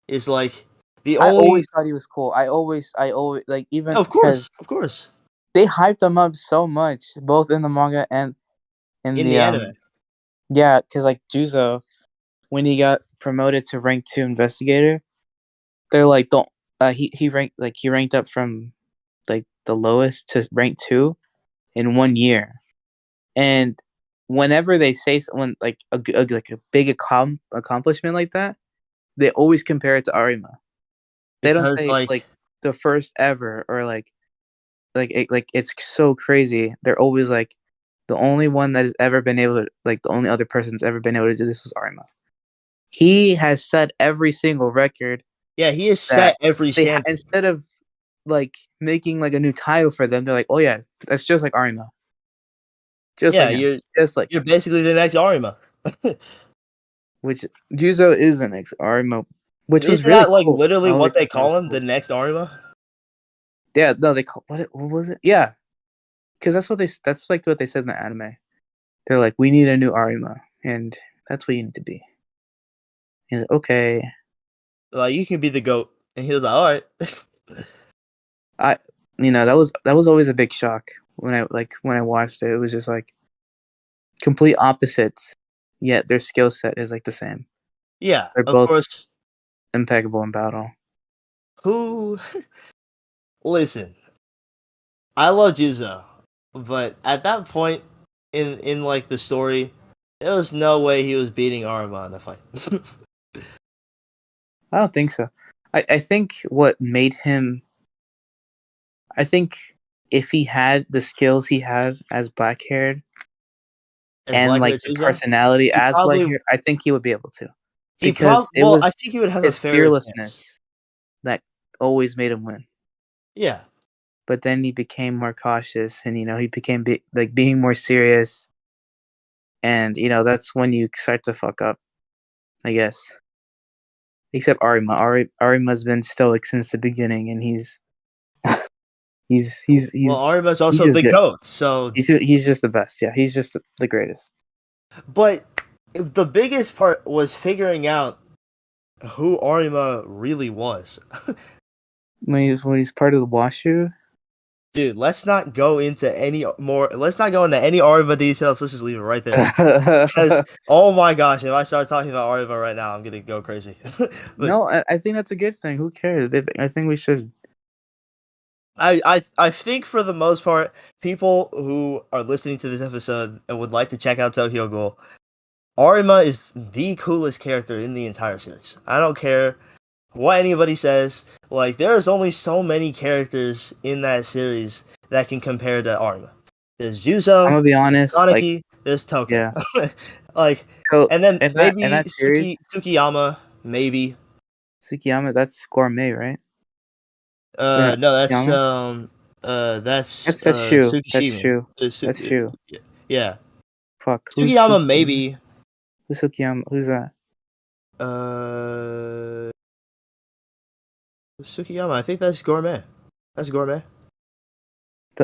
It's like the I only always thought he was cool. I always like even of because course, of course, they hyped him up so much, both in the manga and in in the the anime. yeah, because like Juzo, when he got promoted to rank 2 investigator, they're like don't he ranked up from like the lowest to rank 2 in 1 year. And whenever they say someone like a big accomplishment like that, they always compare it to Arima. They don't Because say like like the first ever or like it's so crazy. They're always like the only one that has ever been able to like the only other person that's ever been able to do this was Arima. He has set every single record yeah, he has that set every standard. instead of like making like a new title for them, they're like, oh yeah, that's just like Arima, just Yeah, like him, just like you're him. basically the next Arima. Which Juzo is an ex Arima, which was Isn't really that like cool. I literally what always they thought that was call him, the cool. next Arima? Yeah, no, they call what was it? Yeah, because that's like what they said in the anime. They're like, we need a new Arima, and that's what you need to be. He's like, okay. Like, you can be the goat, and he was like, all right. I, that was always a big shock when I watched it. It was just like complete opposites, yet their skill set is like the same. Yeah, They're of both course. impeccable in battle. Who? Listen, I love Juzo, but at that point in like the story, there was no way he was beating Arma in a fight. I don't think so. I think what made him, I think if he had the skills he had as black haired As and Black like Hair the Juzo, personality he as white probably hair, I think he would be able to, he prob because it well, I was think he would have a his fairer chance. fearlessness that always made him win. Yeah. But then he became more cautious, and he became like being more serious, and that's when you start to fuck up, I guess. Except Arima. Arima's been stoic since the beginning, and he's he's Well, he's Arima's he's also just the good. goat, so He's just the best. Yeah, he's just the greatest. but the biggest part was figuring out who Arima really was. When he's part of the Washu. Dude, let's not go into any more. Let's not go into any Arima details. Let's just leave it right there. Because oh my gosh, if I start talking about Arima right now, I'm gonna go crazy. But No, I think that's a good thing. Who cares? I think we should. I think for the most part, people who are listening to this episode and would like to check out Tokyo Ghoul, Arima is the coolest character in the entire series. I don't care what anybody says. Like, there's only so many characters in that series that can compare to Arima. There's I'm Juzo, gonna be there's honest. Like, Kaneki, there's Toko. yeah. Like, So and then in maybe that series, Tsukiyama, maybe. Tsukiyama, that's gourmet, right? Or not No, Tsukiyama? that's That's Shu. That's Tsukishima. Shu. That's Shu. Yeah, Fuck. Who's Tsukiyama Tsukiyama? maybe. Who's Tsukiyama? Who's that? Uh, Tsukiyama. I think that's gourmet. That's gourmet.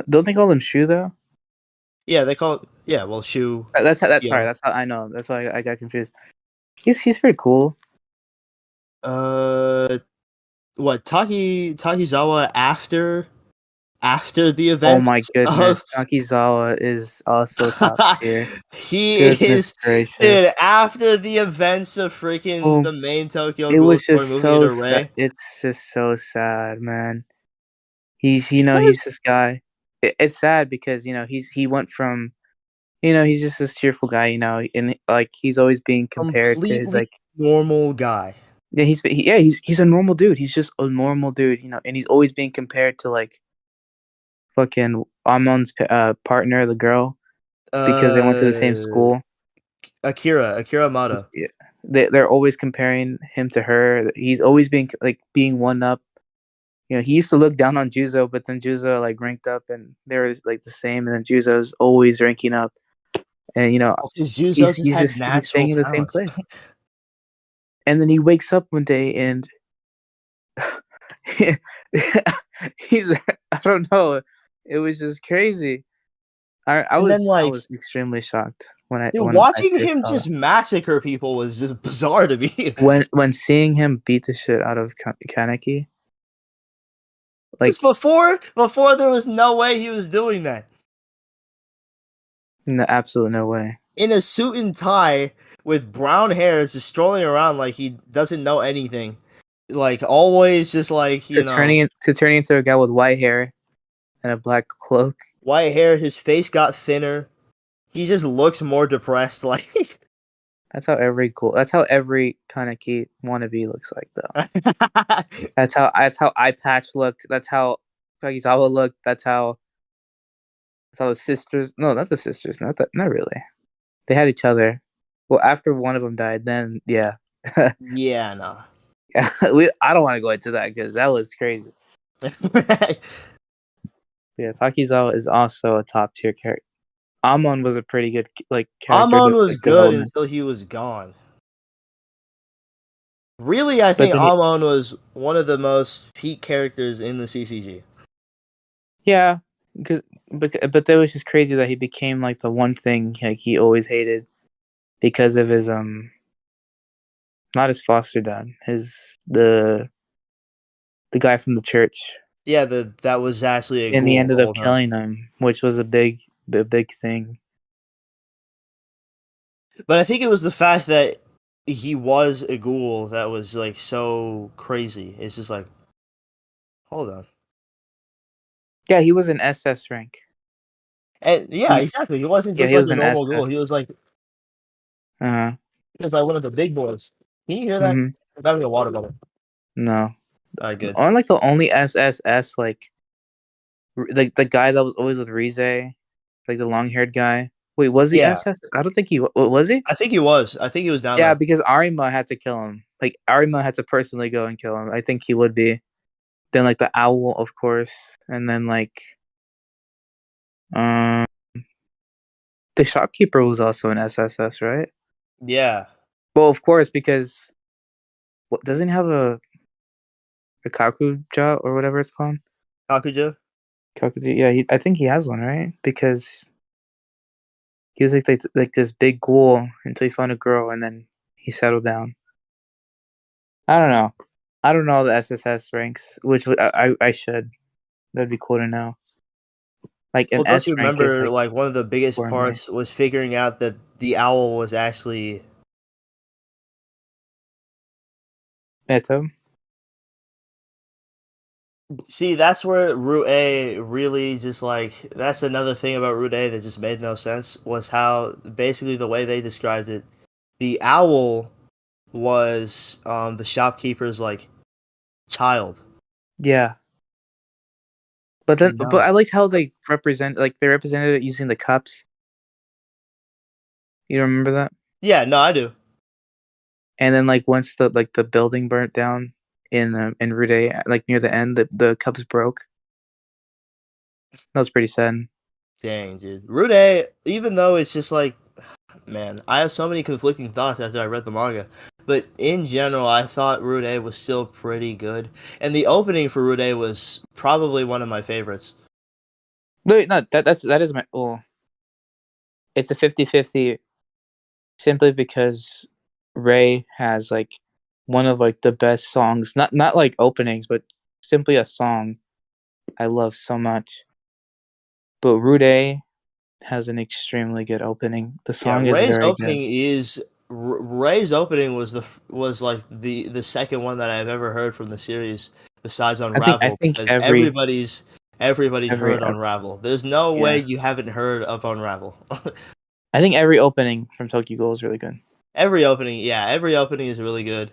Don't they call him Shu though? Yeah, they call it. Yeah, well, Shu. That's how. That's sorry. Tsukiyama. That's how I know. That's why I got confused. He's pretty cool. Uh, what Takizawa after the Oh my events goodness, of Takizawa is also top tier. he Goodness is dude gracious. after the events of freaking Oh, the main Tokyo it Ghoul was story just moving it so sad. away. It's just so sad, man. Because He's this guy. It's sad because he went from he's just this cheerful guy, and like he's always being compared to his completely like normal guy. yeah he's a normal dude. He's just a normal dude, and he's always being compared to like fucking Amon's partner, the girl, because they went to the same Uh, school. Akira Mata. Yeah. They're always comparing him to her. He's always being one up. He used to look down on Juzo, but then Juzo like ranked up, and they were like the same. And then Juzo's always ranking up, and Because Juzo just had he's natural staying in the same talent. place. And then he wakes up one day, and he's I don't know. It was just crazy. And then I like was extremely shocked dude, when I watching first him saw that. just massacre people was just bizarre to me. When seeing him beat the shit out of Kaneki, Because like before there was no way he was doing that. no, absolute no way. In a suit and tie with brown hair, just strolling around like he doesn't know anything. Like always just like, Turning into a guy with white hair and a black cloak. white hair, his face got thinner. He just looked more depressed like That's how every Kaneki wannabe looks like though. That's how Eye Patch looked. That's how Kagizawa looked. That's how the sisters. No, not the sisters. Not really. They had each other. Well, after one of them died, then yeah. Yeah, nah. I don't want to go into that because that was crazy. Yeah, Takizawa is also a top tier character. Amon was a pretty good like character Amon was good development, until he was gone. Really, I but think then Amon was one of the most peak characters in the CCG. yeah, because but that was just crazy that he became like the one thing like he always hated because of his Not his foster dad. The guy from the church. Yeah, that was actually a And he ghoul the ended up whole time. killing him, which was a big thing. But I think it was the fact that he was a ghoul that was like so crazy. It's just like, hold on. Yeah, he was an SS rank. And yeah, He, exactly. He wasn't yeah, just he like was a an normal ghoul. SS. He was like Uh-huh. he was like one of the big boys. Can you hear that? Mm-hmm. I'm having a water bottle. No. Alright, good. I'm like the only SSS, like the guy that was always with Rize, like the long haired guy. Wait, was he Yeah. SS? I don't think was he? I think he was. I think he was down Yeah, there. because Arima had to kill him. Like Arima had to personally go and kill him. I think he would be. Then like the owl, of course, and then like um the shopkeeper was also an SSS, right? Yeah. Well, of course, because what doesn't he have a Kakuja or whatever it's called? Kakuja? Kakuja, yeah, I think he has one, right? Because he was like this big ghoul until he found a girl and then he settled down. I don't know. I don't know the SSS ranks, which I should. That'd be cool to know. Like an Well, don't S you rank is remember like like one of the biggest ordinary. parts was figuring out that the owl was actually Meto? see, that's where Route A really just like that's another thing about Route A that just made no sense was how basically the way they described it, the owl was the shopkeeper's like child. Yeah. But No. I liked how they represented it using the cups. You remember that? Yeah, no, I do. And then like once the building burnt down in Route A, like near the end, the cups broke. That was pretty sad. Dang, dude. Route A, even though it's just like man, I have so many conflicting thoughts after I read the manga. But in general, I thought Route A was still pretty good. And the opening for Route A was probably one of my favorites. No, wait, no, that is my it's a 50-50 simply because Ray has like one of like the best songs, not like openings, but simply a song I love so much. But Route A has an extremely good opening. The Yeah, song is very good. Ray's opening was was like the second one that I've ever heard from the series besides I Unravel think because everybody's every heard Unravel. There's no way yeah. you haven't heard of Unravel. I think every opening from Tokyo Ghoul is really good. Every opening is really good.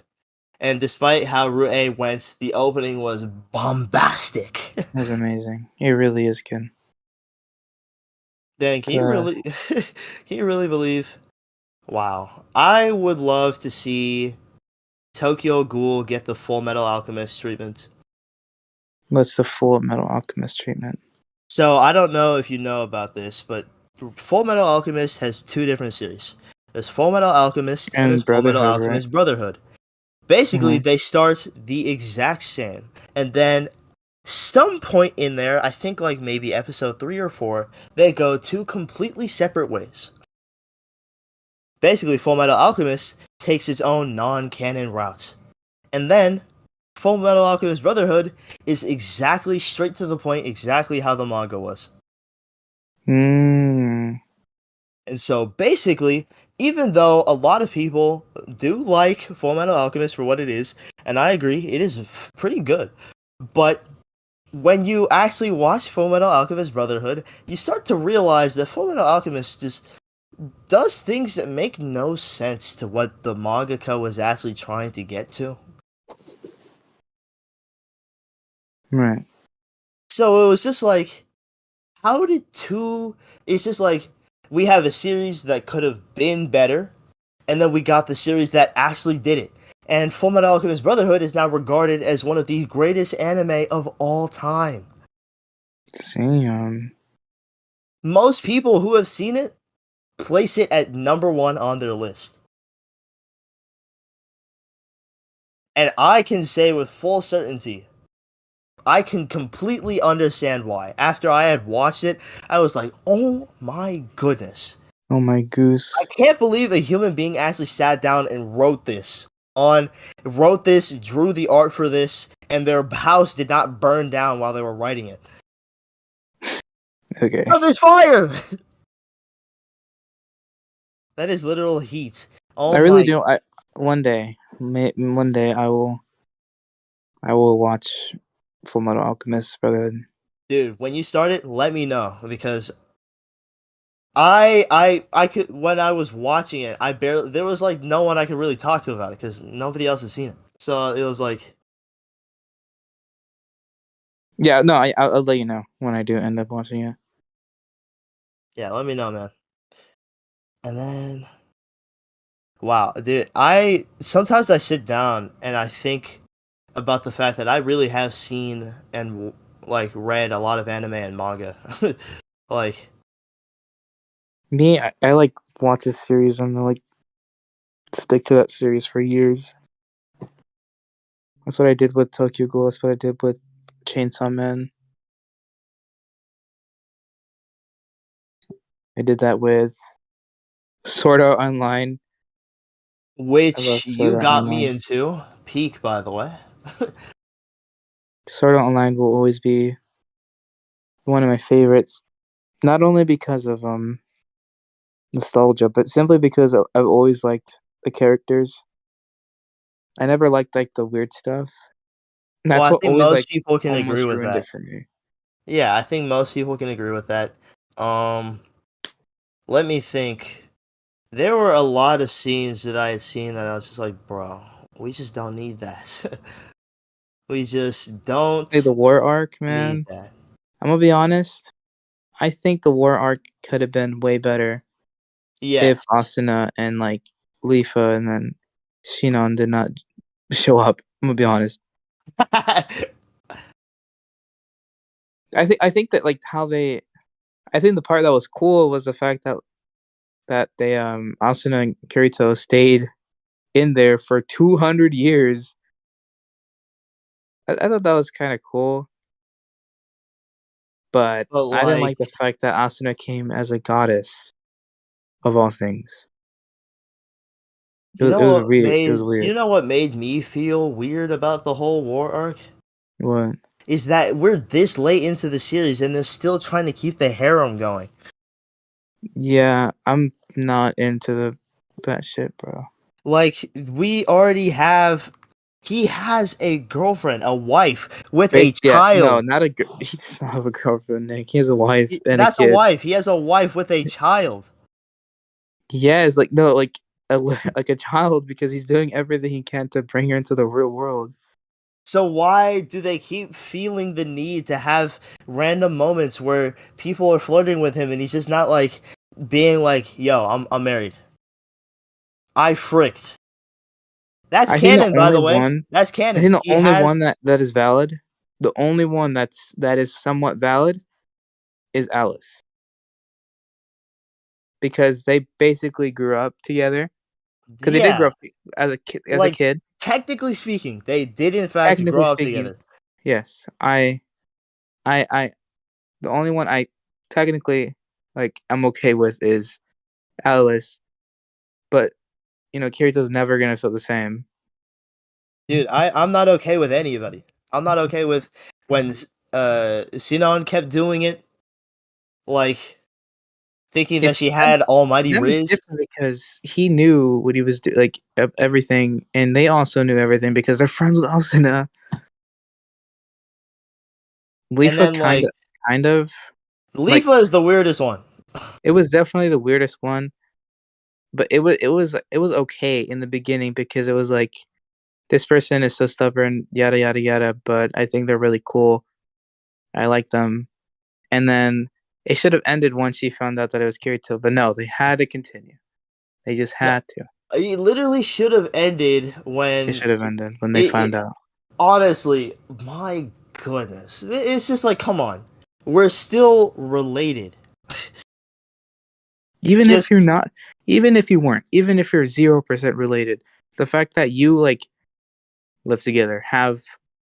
And despite how Route A went, the opening was bombastic. It's amazing. It really is good. Dan, Uh, can you really believe? Wow. I would love to see Tokyo Ghoul get the Full Metal Alchemist treatment. what's the Full Metal Alchemist treatment? So I don't know if you know about this, but Full Metal Alchemist has two different series. There's Full Metal Alchemist and there's And Full Metal Brotherhood, right? Alchemist Brotherhood. Basically, Mm-hmm. they start the exact same, and then some point in there, I think like maybe episode 3 or 4, they go two completely separate ways. Basically, Full Metal Alchemist takes its own non-canon route, and then Full Metal Alchemist Brotherhood is exactly straight to the point, exactly how the manga was. Mm. And so basically, even though a lot of people do like Full Metal Alchemist for what it is, and I agree, it is pretty good, but when you actually watch Full Metal Alchemist Brotherhood, you start to realize that Full Metal Alchemist just does things that make no sense to what the mangaka was actually trying to get to. Right. So it was just like, how did two? It's just like we have a series that could have been better, and then we got the series that actually did it. And Fullmetal Alchemist Brotherhood is now regarded as one of the greatest anime of all time. Damn. Most people who have seen it place it at number 1 on their list. And I can say with full certainty, I can completely understand why. After I had watched it, I was like, oh my goodness. Oh my I goose. can't believe a human being actually sat down and wrote this wrote this, drew the art for this, and their house did not burn down while they were writing it. Okay. Oh, there's fire! That is literal heat. Oh I really my do. One day, I will watch Full Metal Alchemist Brotherhood. dude, when you start it, let me know because I could when I was watching it, there was like no one I could really talk to about it because nobody else has seen it. So it was like, Yeah, no, I'll let you know when I do end up watching it. yeah, let me know, man. And then, wow, dude, I sometimes I sit down and I think about the fact that I really have seen and like read a lot of anime and manga. Like, Me, I like watch a series and I like stick to that series for years. That's what I did with Tokyo Ghoul. That's what I did with Chainsaw Man. I did that with Sword Art Online. I love which Sword you Art got me Online. into. Peak, by the way. Sword Art Online will always be one of my favorites. Not only because of nostalgia, but simply because I've always liked the characters. I never liked like the weird stuff. And Well, that's I what think always most like people can agree almost with ruined it that. for me. Yeah, I think most people can agree with that. Um, Let me think. There were a lot of scenes that I had seen that I was just like, bro, we just don't need that. We just Like the don't war arc, need man. that. I'm gonna be honest. I think the war arc could have been way better if Yes. Asuna and like Lifa and then Shinon did not show up. I'm gonna be honest. I think that like how they I think the part that was cool was the fact that they Asuna and Kirito stayed in there for 200 years. I thought that was kind of cool, but But I didn't like, like the fact that Asuna came as a goddess of all things. It was weird. It was weird. you know what made me feel weird about the whole war arc? What? Is that we're this late into the series and they're still trying to keep the harem going. Yeah, I'm not into that shit, bro. Like, we already have. He has a girlfriend, a wife, with a Yeah, no, child. not a. He's not have a girlfriend, Nick. He has a wife and a That's a kid. wife. He has a wife with a child. Yeah, it's like no, like like a child because he's doing everything he can to bring her into the real world. So why do they keep feeling the need to have random moments where people are flirting with him and he's just not like being like, "Yo, I'm married. I fricked." That's I think the canon, by only the way. one, That's I think canon. the He only has. one that is valid, the only one that is somewhat valid is Alice because they basically grew up together because they did Yeah, grow up as a kid. As a like kid, technically speaking, they did in fact technically grow up speaking, together. yes. I the only one I technically like I'm okay with is Alice, but Kirito's never gonna feel the same. Dude, I'm not okay with anybody. I'm not okay with when Sinon kept doing it, like thinking that It's she had almighty them is Riz. different because he knew what he was doing, like everything, and they also knew everything because they're friends with Asuna. And Leafa then like kind of like Leafa is the weirdest one. it was definitely the weirdest one, but it was okay in the beginning because it was like this person is so stubborn, yada yada yada, but I think they're really cool. I like them. And then it should have ended once she found out that it was Kirito, but no, they had to continue. They just No, had to. it literally should have ended It when should have ended when they it found out. honestly, my goodness. It's just like, come on. We're still related. Even if Just you're not, even if you weren't, even if you're 0% related, the fact that you like live together, have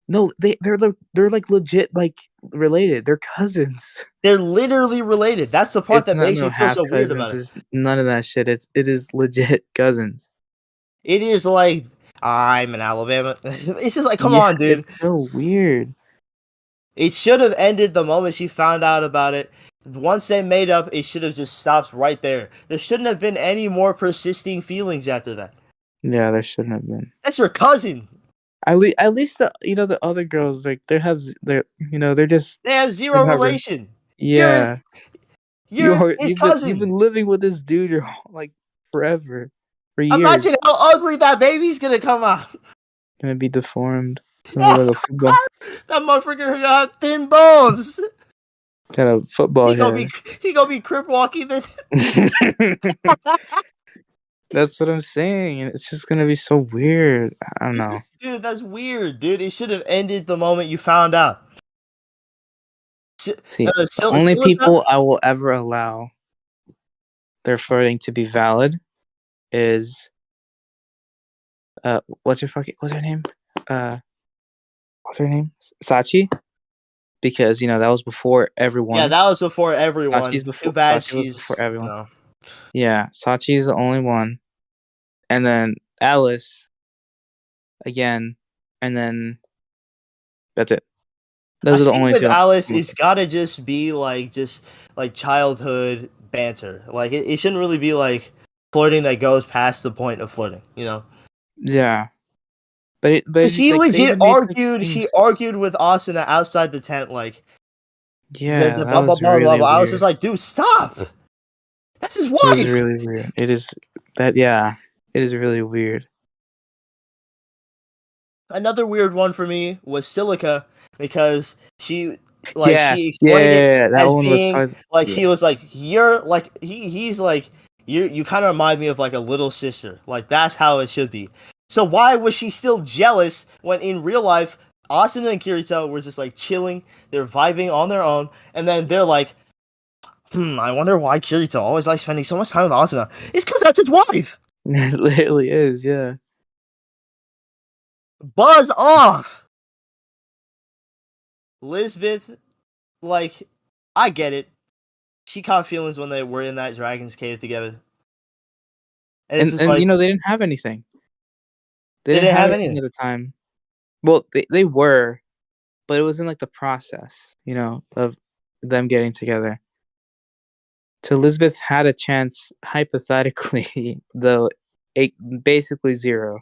no, they're like legit like related. They're cousins. they're literally related. That's the part It's that not makes no me feel half so weird about cousins. it. It's none of that shit. It is legit cousins. It is like I'm in Alabama. It's just like, come Yeah, on, dude. it's so weird. It should have ended the moment she found out about it. Once they made up, it should have just stopped right there. There shouldn't have been any more persisting feelings after that. Yeah, there shouldn't have been. That's your cousin. At least the the other girls like they're just They have zero whatever. relation. You're his, Yeah, you're his you've cousin. been living with this dude your like forever, for Imagine years. how ugly that baby's gonna come out. Gonna be deformed. It's gonna look like a football, That motherfucker got thin bones. kind of football He gonna be head. he gonna be crip walking this. That's what I'm saying, and it's just gonna be so weird. I don't know. Dude, that's weird, dude. It should have ended the moment you found out. See, the only Silica? people I will ever allow their flirting to be valid is what's her name? Uh, what's her name? Sachi, because that was before Yeah, everyone. that was before everyone. Too bad Sachi was before she's everyone. no. Yeah, Sachi is the only one, and then Alice again, and then that's it. I Those are the think only with two. Alice, it's gotta just be like childhood banter. Like it shouldn't really be like flirting that goes past the point of flirting. You know, Yeah, but it's just she like they legit even made like argued. She things. argued with Austin outside the tent. Like Yeah, the that blah blah was blah blah really blah. I was just weird. like, dude, stop. That's his It was wife. really weird. It is that yeah, it is really weird. Another weird one for me was Silica because she Yes, yeah, explained yeah, it yeah, that as one was being probably like yeah. she was like you're like he's like you kind of remind me of like a little sister. Like that's how it should be. So why was she still jealous when in real life Austin and Kirito were just like chilling, they're vibing on their own, and then they're like, I wonder why Kirito always likes spending so much time with Asuna. It's because that's his wife. It literally is, yeah. Buzz off, Lisbeth. Like, I get it. She caught feelings when they were in that dragon's cave together, and it's just And like they didn't have anything. They they didn't didn't have have anything anything. at the time. Well, they were, but it was in like the process, of them getting together. So Elizabeth had a chance, hypothetically, though, basically zero,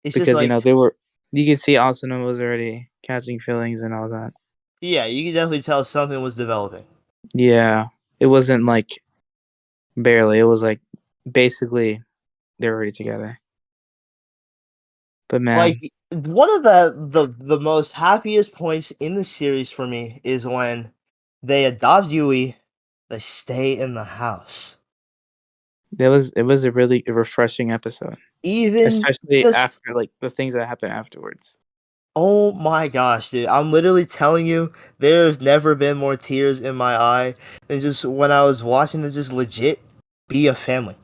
It's just because like, they were. You could see Asuna was already catching feelings and all that. yeah, you can definitely tell something was developing. Yeah, it wasn't like barely. It was like basically they were already together. But Like man, one of the most happiest points in the series for me is when they adopt Yui, they stay in the house. it was a really refreshing episode, Even especially just after like the things that happened afterwards. oh my gosh, dude. I'm literally telling you, there's never been more tears in my eye than just when I was watching them just legit be a family.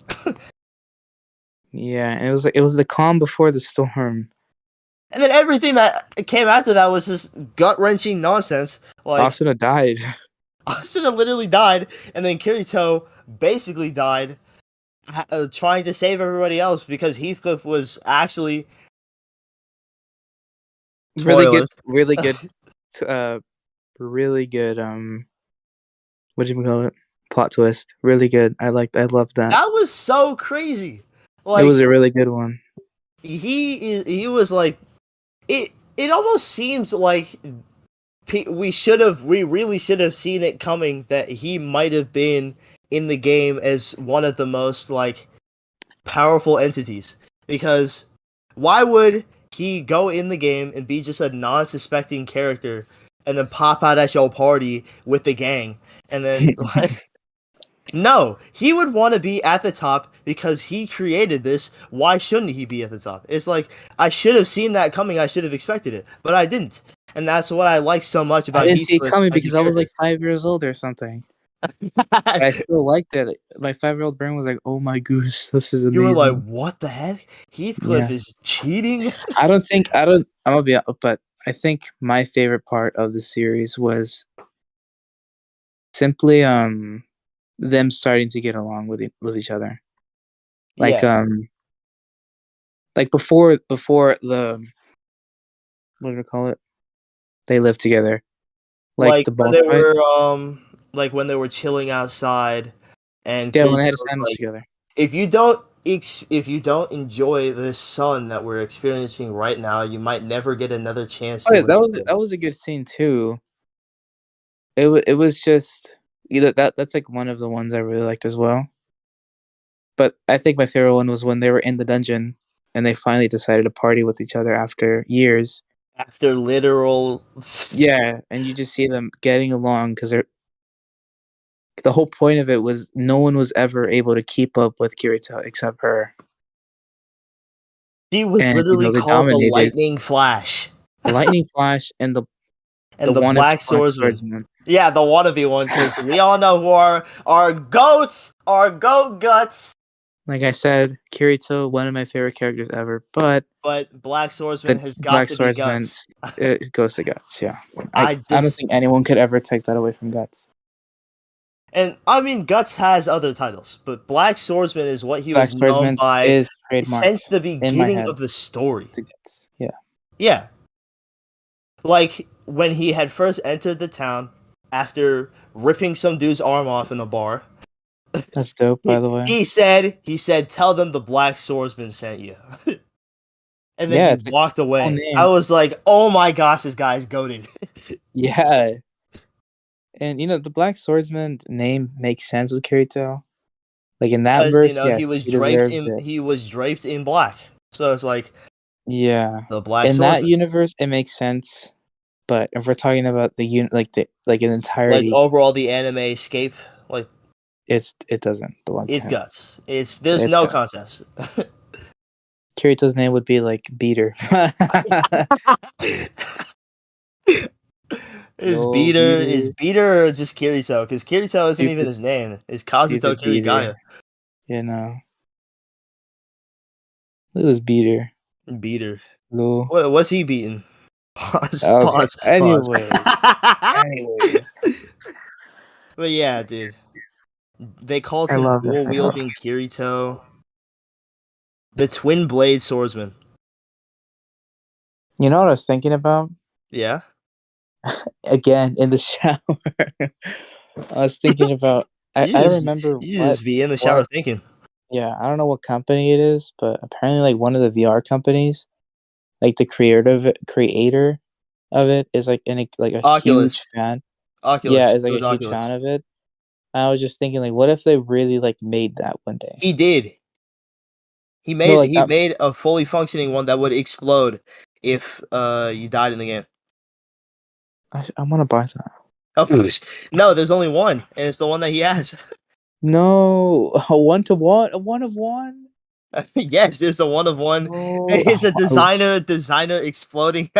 Yeah, and it was the calm before the storm. And then everything that came after that was just gut wrenching nonsense. Like, Asuna died. Asuna literally died, and then Kirito basically died trying to save everybody else because Heathcliff was actually spoilers. Really good, really good. What do you call it? Plot twist. Really good. I love that. That was so crazy. It was Like a really good one. he was like it. It almost seems like we really should have seen it coming that he might have been in the game as one of the most like powerful entities because why would he go in the game and be just a non-suspecting character and then pop out at your party with the gang and then like no, he would want to be at the top because he created this. Why shouldn't he be at the top? It's like I should have seen that coming. I should have expected it, but I didn't. And that's what I like so much I about didn't see it Heathcliff coming as a because I was character. like 5 years old or something. But I still liked it. My 5-year-old brain was like, "Oh my goose, this is You were like, amazing." "What the heck? Heathcliff Yeah, is cheating." I don't. I'm gonna be, but I think my favorite part of the series was simply them starting to get along with with each other. Like Yeah, like before the what do we call it? They lived together. Like Like the when boss they fight. were like when they were chilling outside, and Yeah, when Kirito they had a was sandwich like, together. if you don't enjoy this sun that we're experiencing right now, you might never get another chance Oh to yeah, enjoy that it. was a good scene too. It was just that's like one of the ones I really liked as well. But I think my favorite one was when they were in the dungeon and they finally decided to party with each other after years. After literal, Yeah, and you just see them getting along because they're the whole point of it was no one was ever able to keep up with Kirito except her, she was and literally they called the dominated Lightning Flash the Lightning Flash and the and the wannabe Black Black Swordsman. Swordsman. Yeah, the wannabe one, because we all know who are goats, are goat guts. Like I said, Kirito, one of my favorite characters ever, but But Black Swordsman the has got Black to be Swordsman guts. it goes to Guts. Yeah, I I don't just think anyone could ever take that away from Guts. And I mean, Guts has other titles, but Black Swordsman is what he Black was known Swordsman by is since trademarked the in my beginning head of the story. to Guts. Yeah, Yeah. Like when he had first entered the town after ripping some dude's arm off in a bar. that's dope. By the way, He said, tell them the Black Swordsman sent you. And then yeah, he it's like walked full away. I name. was like, oh my gosh, this guy's goated. Yeah, and the Black Swordsman name makes sense with Kirito. Like in that Because, verse, yes, he deserves it. he was draped in black. So it's like Yeah, the Black in that Swordsman. universe, it makes sense. But if we're talking about like in Like entirety, overall the anime escape, like it doesn't belong to it's him. guts. There's It's no got contest. Kirito's name would be like Beater. Yo, Is Beater. beater or just Kirito? Because Kirito isn't even Stupid, his name. It's stupid Kazuto Beater. Kirigaya. You know, look at this Beater. Beater. Lol. What's he beating? Pause. Okay. Pause. Pause. Anyways, But yeah, dude. They called I him love this dual thing. wielding Kirito, the twin blade swordsman. You know what I was thinking about? Yeah. Again, in the shower. I was thinking about. I remember You just be in the shower what. thinking. Yeah, I don't know what company it is, but apparently, like one of the VR companies, like the creator of it is like like a huge Oculus. fan. Yeah, Oculus. is It like a was huge fan Oculus. of it. I was just thinking, like, what if they really like made that one day? He did. No, like He made a fully functioning one that would explode if you died in the game. I want to buy that. Oh, no, there's only one, and it's the one that he has. No, a one to one, a one of one. Yes, there's a one of one. No, It's a designer exploding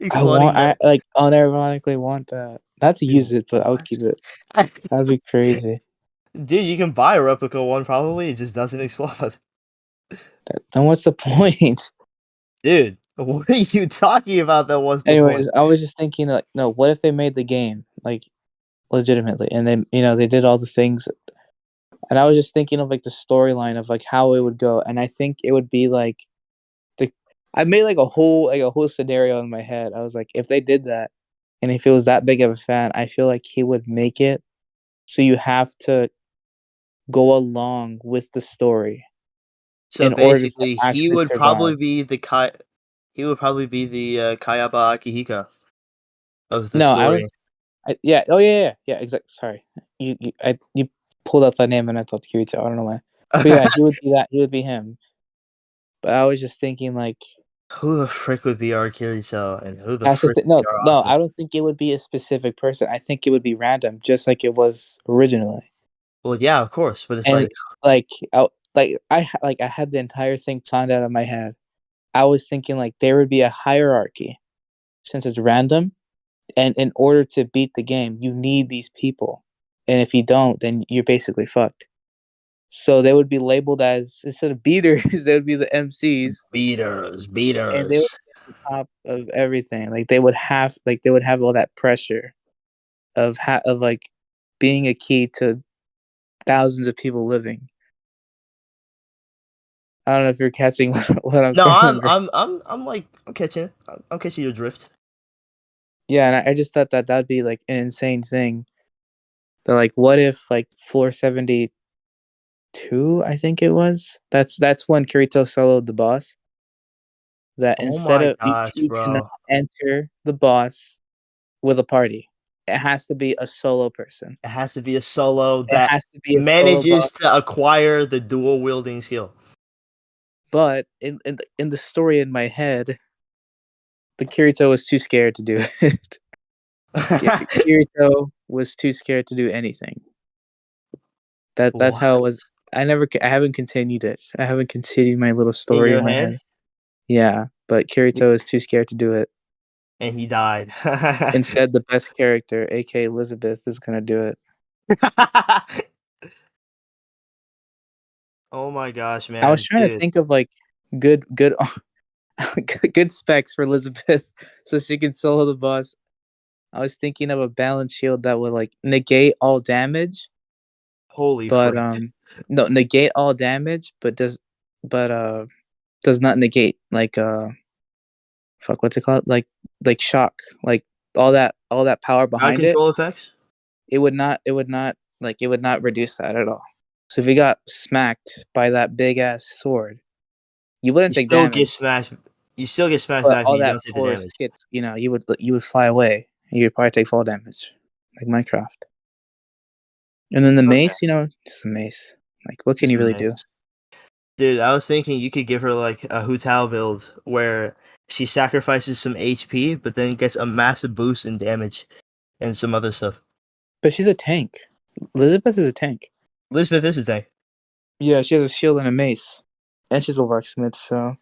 exploding I the like unironically want that. Not to use dude. it, but I would keep it. That'd be crazy. Dude, you can buy a replica one probably, it just doesn't explode. Then what's the point? Dude, what are you talking about that was the point? Anyways, I was just thinking, like, no, what if they made the game like legitimately, and then they did all the things, and I was just thinking of like the storyline of like how it would go, and I think it would be like the I made like a whole scenario in my head. I was like, if they did that, and if it was that big of a fan, I feel like he would make it so you have to go along with the story So in order to basically, actually survive. he would probably be the Kayaba Akihiko of the No, I don't. story. Yeah. Oh yeah. Exactly. Sorry, you pulled out that name and I thought Kirito. I don't know why, but yeah, he would be that. He would be him. But I was just thinking like Who the frick would be our Kirito and who the that's the frick thing. would be No, our no, Asuka? I don't think it would be a specific person. I think it would be random, just like it was originally. Well, yeah, of course, but it's And like I had the entire thing planned out in my head. I was thinking like there would be a hierarchy since it's random, and in order to beat the game, you need these people, and if you don't, then you're basically fucked. So they would be labeled as instead of beaters, they would be the MCs, beaters, and they would beaters. be at the top of everything. Like they would have all that pressure of like being a key to thousands of people living. I don't know if you're catching what I'm No, throwing. I'm like I'm catching it. I'm catching your drift. Yeah, and I just thought that that'd be like an insane thing. That like, what if like floor 72, I think it was. That's when Kirito soloed the boss. That Oh instead my of gosh, you cannot bro. enter the boss with a party. It has to be a solo person. It has to be a solo It that has to be a solo manages boss. to acquire the dual wielding skill. But in the story in my head, the Kirito was too scared to do it. Kirito was too scared to do anything. That's What? how it was. I haven't continued it. I haven't continued my little In story in your my head? head. Yeah, but Kirito is too scared to do it. And he died. Instead, the best character, aka Elizabeth, is gonna do it. Oh my gosh, I was man, trying to dude. think of like good good specs for Elizabeth so she can solo the boss. I was thinking of a balanced shield that would like negate all damage, Holy but frick. no, negate all damage, but does not negate like fuck, what's it called? Like shock, like all that power Crowd behind it. control effects? It would not reduce that at all. So if you got smacked by that big ass sword, you wouldn't You take still get damage, smashed. You still get smashed but back, but all you that don't take the force damage. hits, you would fly away. You'd probably take fall damage, like Minecraft. And then the Okay. mace, just a mace. Like, what can Just you a really do? maze. Dude, I was thinking you could give her like a Hu Tao build where she sacrifices some HP, but then gets a massive boost in damage and some other stuff. But she's a tank. Elizabeth is a tank. Elizabeth is a tank. Yeah, she has a shield and a mace, and she's a locksmith. So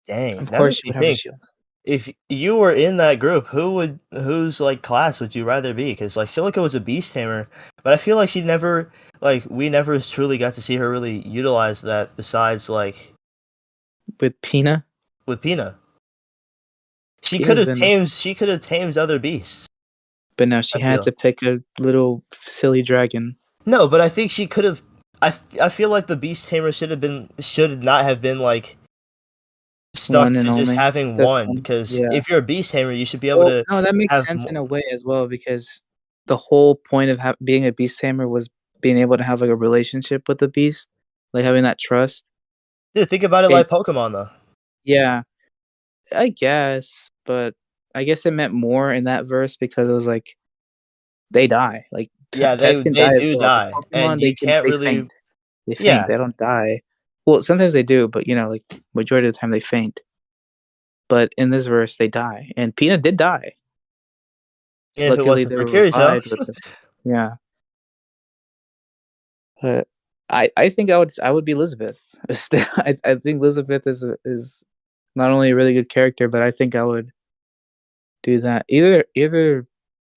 Dang, of that course makes she me would have a think. shield. If you were in that group, whose like class would you rather be? Because like Silica was a beast tamer, but I feel like she never like we never truly got to see her really utilize that. Besides like With Pina, with Pina, Pina's been, she could have tamed other beasts. but no, she I had feel to pick a little silly dragon, no, but I think she could have. I feel like the beast tamer should not have been like stuck one and to just only. having That's one. one. Because Yeah. if you're a beast tamer, you should be able Well, to no, that makes have sense in more. a way as well because the whole point of being a beast tamer was being able to have like a relationship with the beast, like having that trust. Dude, think about it And like Pokemon though. yeah, I guess, but I guess it meant more in that verse because it was like they die. Like Yeah, pets can they die as do well, but die, and Pokemon you can't they really. faint. They faint. Yeah, They don't die. Well, sometimes they do, but like majority of the time they faint. But in this verse, they die, and Peanut did die. and if it Luckily, wasn't they for were Kirito, revived with the yeah. But I think I would be Elizabeth. I think Elizabeth is not only a really good character, but I think I would do that. Either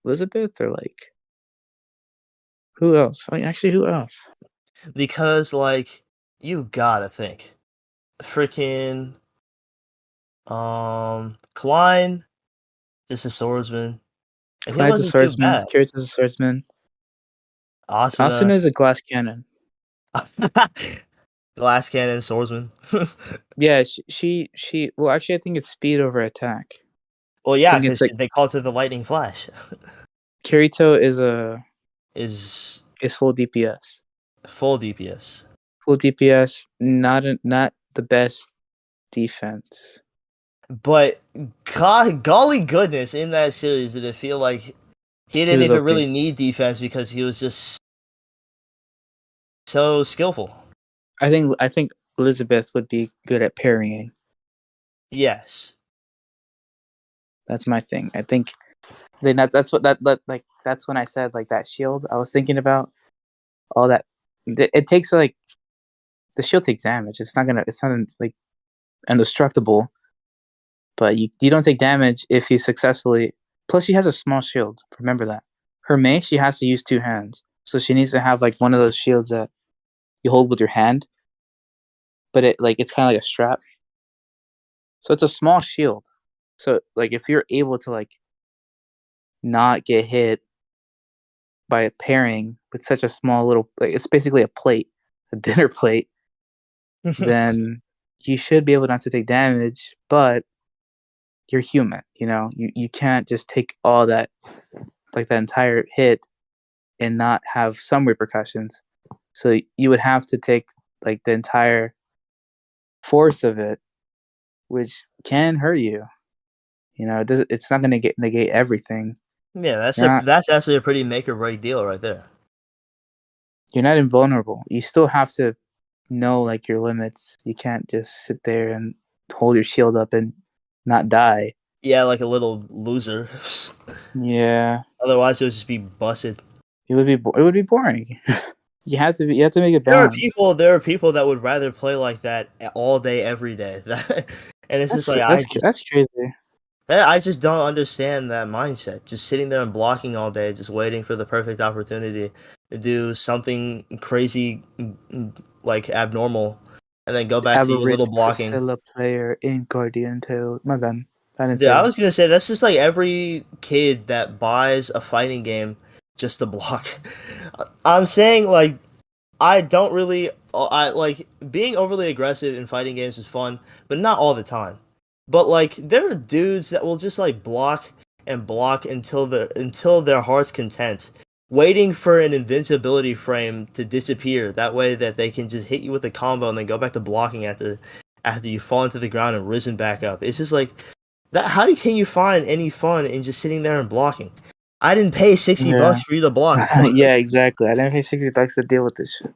Elizabeth or like who else? I mean, actually, who else? because like you gotta think, freaking Klein, just a swordsman, and he Clyde's a wasn't too swordsman. bad. Kirita's a swordsman. Asuna, Asuna is a glass cannon. glass cannon swordsman. Yeah, she. Well, actually, I think it's speed over attack. Well, I yeah, think it's because like they called her the lightning flash. Kirito Is is full DPS. full DPS. Full DPS, not the best defense. But God, golly goodness, in that series, did it feel like he He didn't was even OP. really need defense because he was just so skillful. I think Elizabeth would be good at parrying. Yes. That's my thing. I think that's what that like that's when I said like that shield. I was thinking about all that. It takes like the shield takes damage. It's not like indestructible, but you don't take damage if you successfully. Plus, she has a small shield. Remember that. Her mace, she has to use two hands, so she needs to have like one of those shields that you hold with your hand, but it's kind of like a strap. So it's a small shield. So like if you're able to like not get hit by pairing with such a small little, like it's basically a plate, a dinner plate. then you should be able not to take damage, but you're human, you know? You can't just take all that, like, that entire hit and not have some repercussions. So you would have to take, like, the entire force of it, which can hurt you. You know, it's not gonna negate everything. Yeah, You're not that's actually a pretty make or break deal right there. you're not invulnerable. You still have to know, like, your limits. You can't just sit there and hold your shield up and not die. Yeah, like a little loser. Yeah, Otherwise, it would just be busted. it would be boring. You have to make it balanced. There are people that would rather play like that all day, every day. And it's just like That's crazy. I just don't understand that mindset. Just sitting there and blocking all day, just waiting for the perfect opportunity to do something crazy, like abnormal, and then go back to your Average little blocking. Priscilla player in Guardian Tale. My bad. I didn't Dude, say I that. was gonna say that's just like every kid that buys a fighting game just to block. I'm saying like I don't really. I like being overly aggressive in fighting games is fun, but not all the time. But like, there are dudes that will just like block and block until their heart's content, waiting for an invincibility frame to disappear. That way, that they can just hit you with a combo and then go back to blocking after you fall into the ground and risen back up. It's just like that. Can you find any fun in just sitting there and blocking? I didn't pay $60 Yeah. for you to block, bro. Yeah, exactly. I didn't pay $60 to deal with this shit.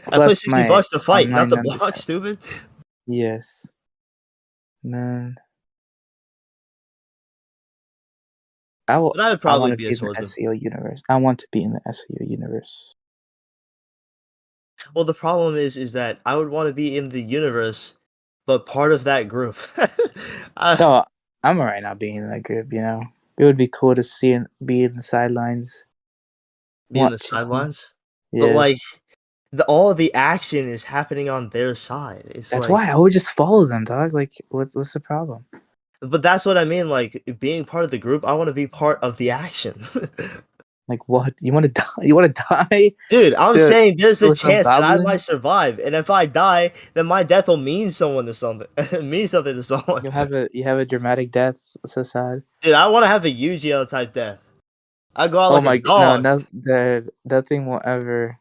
I put Plus sixty my bucks to fight, not online to block, membership. stupid. Yes. Man. But I would I probably want to be a be in the swordsman. SEO universe. I want to be in the SEO universe. Well, the problem is that I would want to be in the universe, but part of that group. uh, No, I'm alright not being in that group, you know. It would be cool to be in the sidelines be in the watching. sidelines, but Yes. like all of the action is happening on their side. It's That's like, why I would just follow them, dog. Like, what's the problem? but that's what I mean. Like being part of the group, I want to be part of the action. Like, what? You want to die? You want to die Dude, I'm to saying there's a with some chance that I might goblin? survive, and if I die, then my death will mean someone to something. Mean something to someone. You have a dramatic death. So sad. Dude, I want to have a Yu-Gi-Oh type death. I go out Oh like a my no, dog. nothing will ever.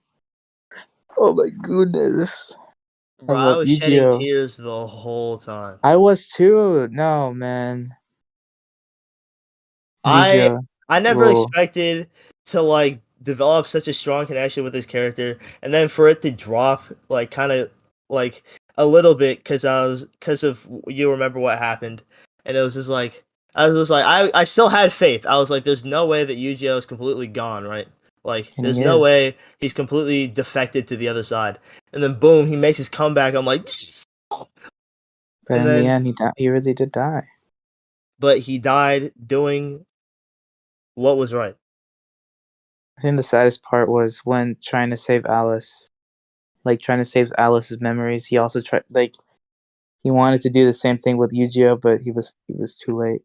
Oh my goodness. I Bro, I love was shedding Yu-Gi-Oh. tears the whole time. I was too. No, man. I Yu-Gi-Oh I never rule. expected to like develop such a strong connection with this character, and then for it to drop like kind of like a little bit because of you remember what happened, and it was just like I still had faith. I was like, there's no way that Yu-Gi-Oh is completely gone, right? Like, And there's he no is. way he's completely defected to the other side. And then boom, he makes his comeback. I'm like, But and in the then end, he died. He really did die. but he died doing what was right. I think the saddest part was when trying to save Alice. Like, trying to save Alice's memories. He also tried, like, he wanted to do the same thing with Yu-Gi-Oh, but he was too late.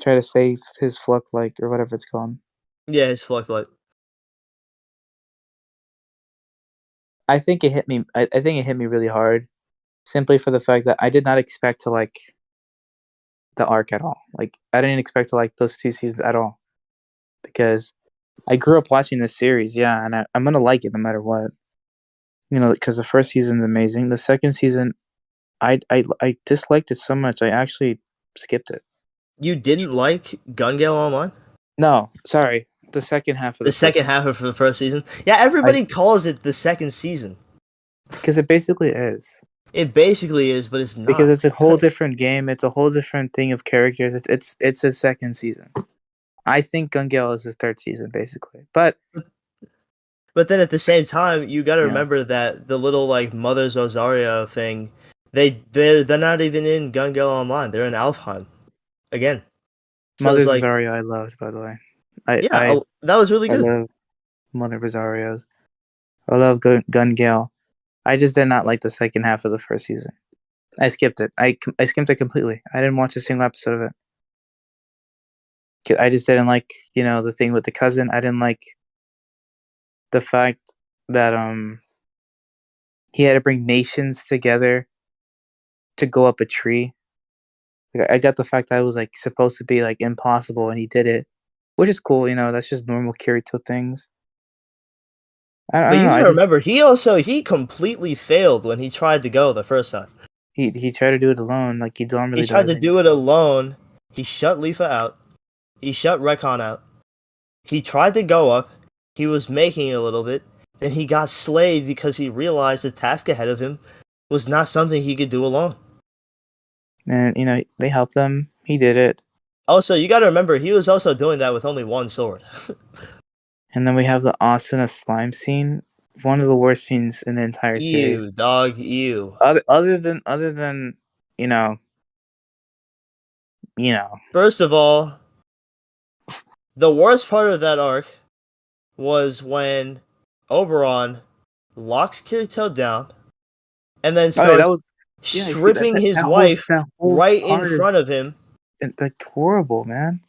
Try to save his Fluck, like, or whatever it's called. Yeah, his flux light. I think it hit me. I think it hit me really hard, simply for the fact that I did not expect to like the arc at all. Like, I didn't expect to like those 2 seasons at all, because I grew up watching this series. Yeah, and I'm gonna like it no matter what. You know, because the first season's amazing. The second season, I disliked it so much. I actually skipped it. You didn't like Gun Gale Online? No, sorry, the second half of The the first second season. half of the first season? Yeah, I everybody calls it the second season. Because it basically is. It basically is, but it's Because not. it's a whole different game. It's a whole different thing of characters. It's a second season. I think Gun Gale is the third season, basically. But But then at the same time, you got to yeah, remember that the little like Mother's Rosario thing, they're not even in Gun Gale Online. They're in Alfheim again. So it's Mother like, Rosario, I loved, by the way. I yeah, I that was really I good. love Mother Rosario's. I love Gun Gale. I just did not like the second half of the first season. I skipped it. I skipped it completely. I didn't watch a single episode of it. I just didn't like, you know, the thing with the cousin. I didn't like the fact that he had to bring nations together to go up a tree. Like, I got the fact that it was like supposed to be like impossible, and he did it, which is cool. You know, that's just normal Kirito things. I But don't you know. I gotta just remember, he completely failed when he tried to go the first time. he tried to do it alone, like he He normally tried does. to do it alone. He shut Leafa out. He shut Recon out. He tried to go up. He was making it a little bit. Then he got slayed because he realized the task ahead of him was not something he could do alone. And you know they helped him. He did it. Also, you gotta remember, he was also doing that with only one sword. And then we have the Asuna slime scene, one of the worst scenes in the entire series. Ew, dog, ew. Other than you know you know First of all, the worst part of that arc was when Oberon locks Kirito down and then oh yeah, that starts was yeah. I see that stripping his that wife that whole right in part is front of him. like horrible, man.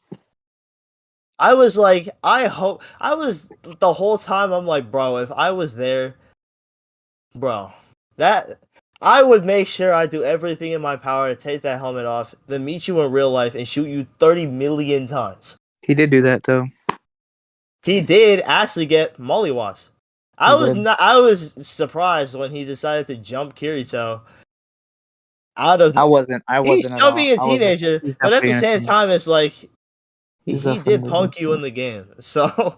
I was like, I hope I was the whole time. I'm like, bro, if I was there, bro, that I would make sure I do everything in my power to take that helmet off, then meet you in real life and shoot you 30 million times. He did do that though. He did actually get mollywashed. He did. I was surprised when he decided to jump Kirito out of. I wasn't. I He's wasn't at still all. being a I was like, teenager, he's but at definitely the gonna same see it. time, it's like He's he definitely did gonna punk you see in it. the game. So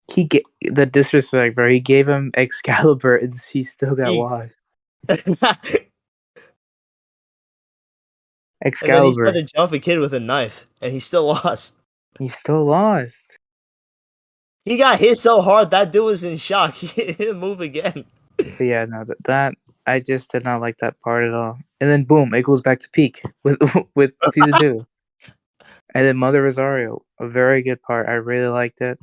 He get the disrespect, bro. He gave him Excalibur, and he still got he, washed. and then he tried Excalibur. to jump a kid with a knife, and he still lost. He still lost. He got hit so hard that dude was in shock. He didn't move again. But yeah, no, that I just did not like that part at all. And then boom, it goes back to peak with with season 2. And then Mother Rosario, a very good part. I really liked it.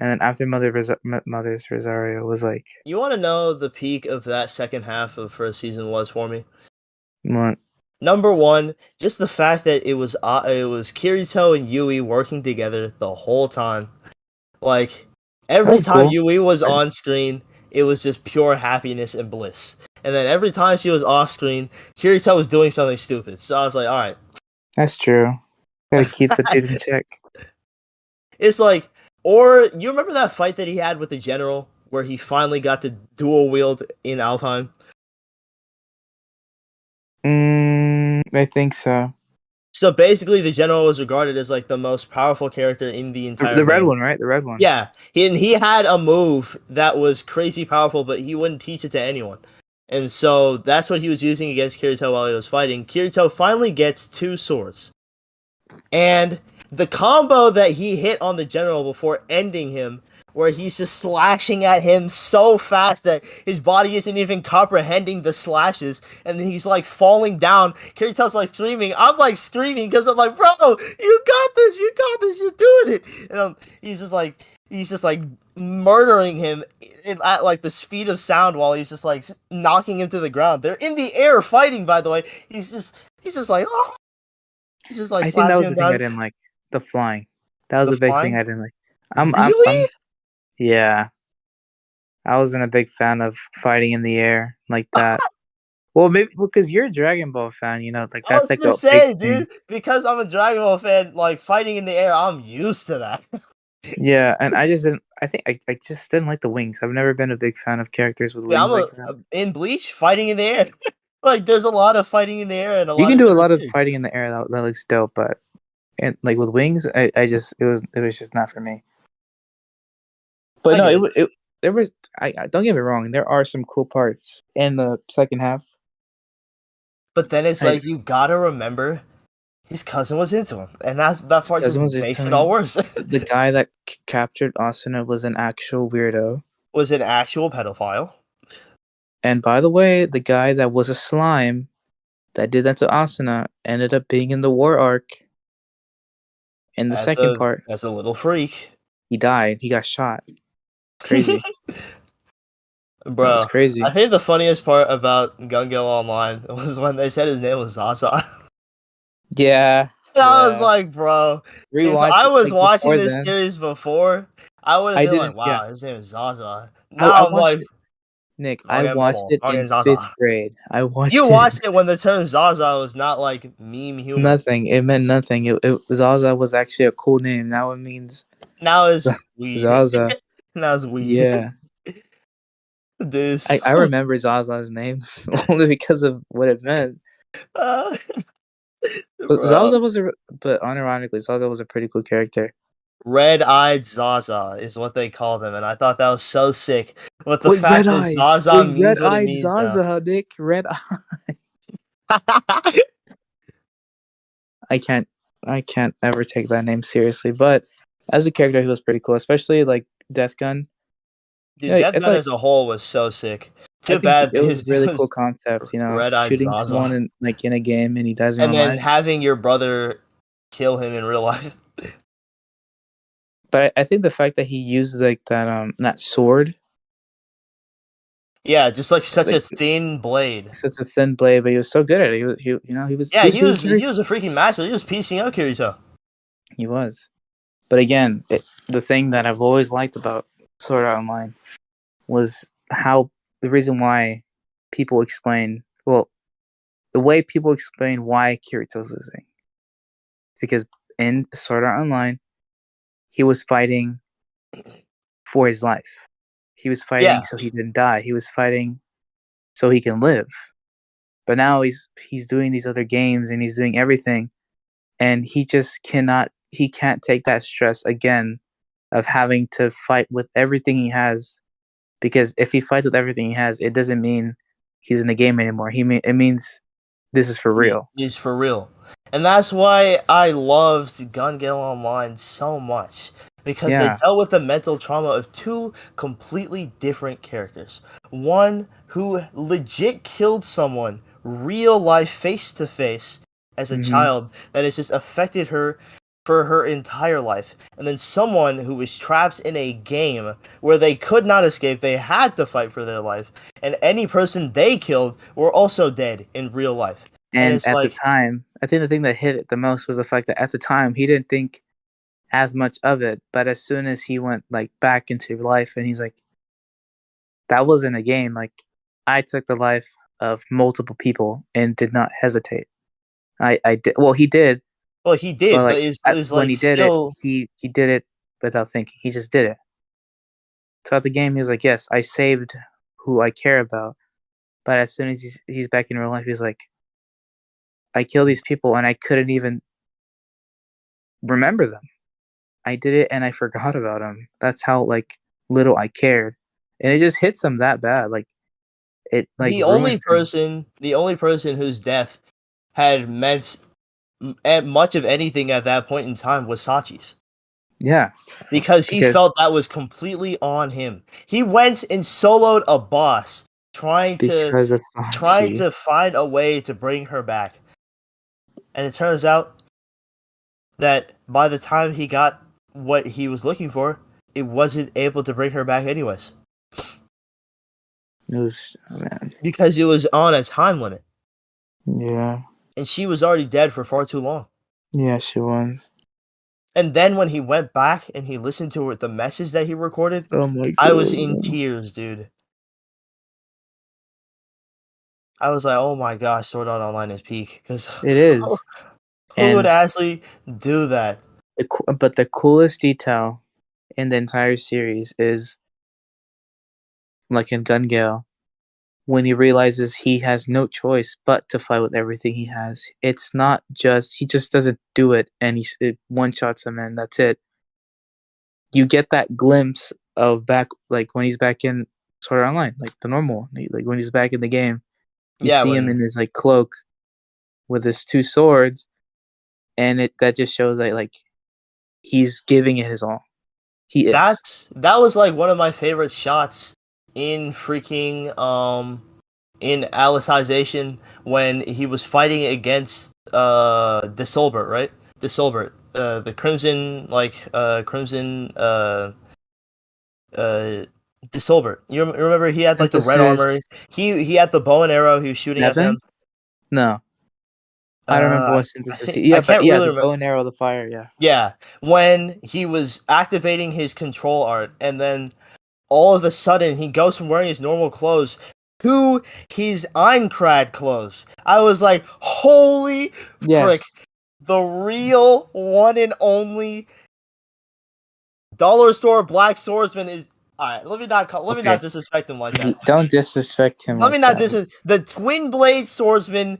And then after Mother's Rosario was like, You want to know the peak of that second half of first season was for me? what? Number one, just the fact that it was Kirito and Yui working together the whole time. Like That every was time cool. Yui was on screen, it was just pure happiness and bliss. And then every time she was off screen, Kirito was doing something stupid. So I was like, all right. That's true. Gotta keep the dude in check. It's like, or you remember that fight that he had with the general where he finally got to dual wield in Alfheim? I think so. So basically, the general was regarded as like the most powerful character in the entire The red game. one, right? The red one. Yeah, he had a move that was crazy powerful, but he wouldn't teach it to anyone. And so that's what he was using against Kirito while he was fighting. Kirito finally gets 2 swords. And the combo that he hit on the general before ending him, where he's just slashing at him so fast that his body isn't even comprehending the slashes, and then he's like falling down. Kirito's like screaming. I'm like screaming because I'm like, bro, you got this, you're doing it. And he's just like murdering him at like the speed of sound while he's just like knocking him to the ground. They're in the air fighting, by the way. He's just like, oh. He's just like I think that slashing was him the thing I down. didn't like. The flying. That was The a big thing flying? I didn't like. I'm Really? yeah. I wasn't a big fan of fighting in the air like that. Well, maybe because you're a Dragon Ball fan, you know, like I that's was like gonna a big say, thing. dude, because I'm a Dragon Ball fan, like fighting in the air, I'm used to that. Yeah, and I just didn't. I think I just didn't like the wings. I've never been a big fan of characters with Dude, wings like that. in Bleach fighting in the air. Like there's a lot of fighting in the air and a You lot can of do a different lot of things. fighting in the air that looks dope, but and like with wings, I just it was just not for me. But I no, get it. it there was I don't get me wrong. There are some cool parts in the second half. But then it's I, like you gotta remember his cousin was into him, and that his part just cousin was just makes it telling all him worse. the guy that captured Asuna was an actual weirdo. Was an actual pedophile. And by the way, the guy that was a slime that did that to Asuna ended up being in the war arc. In the second part, As a little freak. he died. He got shot. Crazy. That was Bro, I crazy. think the funniest part about Gun Gale Online was when they said his name was Zaza. Yeah, And I was yeah. like, bro, if Rewatch I it was like watching before this then. series before, I would have I been like, didn't. Yeah, wow, his name is Zaza. I Now I'm watched like, it. Nick, I Again, watched Momo. it in Again, fifth Zaza. grade. I You watched it in watched it when the term Zaza was not like meme humor. nothing. It meant nothing. Zaza was actually a cool name. Now it means Now it's weed. Zaza. Now it's weed. Yeah. This. I remember Zaza's name only because of what it meant. Uh, But bro. but unironically, Zaza was a pretty cool character. Red-eyed Zaza is what they call them, and I thought that was so sick. With the Wait, fact that Zaza means what it red-eyed means now. Zaza, Nick. Red eye. I can't ever take that name seriously. But as a character, he was pretty cool, especially like Death Gun. Dude, Yeah, Death Gun as a whole was so sick. I Too think bad it was a his name really cool was concept. Red-eyed Shooting someone Zaza. in a game and he dies in And real then life. having your brother kill him in real life. But I think the fact that he used like that sword, Yeah, just like such a like thin blade. such a thin blade, but he was so good at it. Yeah, he doing was very. he was a freaking master. He was piecing out Kirito. He was. But again, the thing that I've always liked about Sword Art Online was how the reason why people explain the way people explain why Kirito's losing, because in Sword Art Online he was fighting for his life. He was fighting Yeah, so he didn't die. He was fighting so he can live. But now he's doing these other games and he's doing everything, and he can't take that stress again of having to fight with everything he has, because if he fights with everything he has, it doesn't mean he's in the game anymore. It means this is for real. he's for real. And that's why I loved Gun Gale Online so much. Because they Yeah. dealt with the mental trauma of two completely different characters. One who legit killed someone, real life, face to face, as a Hmm. child, that has just affected her for her entire life. And then someone who was trapped in a game where they could not escape, they had to fight for their life. And any person they killed were also dead in real life. And And it's at the like, time, I think the thing that hit it the most was the fact that at the time he didn't think as much of it, but as soon as he went like back into life and he's like, that wasn't a game. Like, I took the life of multiple people and did not hesitate. I did. Well, he did, well, he but did, but like is when like he did it, still. he did it without thinking. He just did it. So at the game, he was like, "Yes, I saved who I care about." But as soon as he's back in real life, he's like, "I killed these people and I couldn't even remember them. I did it and I forgot about them. That's how like little I cared." And it just hits him that bad. Like it like ruins him. The only person whose death had meant much of anything at that point in time was Sachi's. Yeah, Because he because felt that was completely on him. He went and soloed a boss because of trying Sanji. to find a way to bring her back. And it turns out that by the time he got what he was looking for, it wasn't able to bring her back anyways. It was, oh, man. Because it was on a time limit. Yeah, And she was already dead for far too long. yeah, she was. And then when he went back and he listened to the message that he recorded, Oh my I was in god. tears, dude. I was like, oh my gosh, Sword Art Online is peak. Because It is, who would and actually do that? but the coolest detail in the entire series is like in Gun Gale when he realizes he has no choice but to fight with everything he has. It's not just he just doesn't do it and it one shots him and that's it. You get that glimpse of back like when he's back in Sword Art Online, like the normal, like when he's back in the game. You Yeah, see him in his like cloak with his two swords, and that just shows that like he's giving it his all. He is. that was like one of my favorite shots in freaking in Alicization when he was fighting against Disolbert, right? Disolbert. The Crimson uh Disolbert. You remember he had like the red armor. Synthesis He had the bow and arrow. He was shooting at them. 7? No, I don't remember what synthesis. Yeah, I but can't yeah, really the remember. bow and arrow, the fire. Yeah, Yeah, when he was activating his control art, and then all of a sudden he goes from wearing his normal clothes to his Einkrad clothes. I was like, holy frick. Yes. The real one and only dollar store black swordsman is alright. Let me not Okay. disrespect him like that. Don't disrespect him Let me like not that. the twin blade swordsman.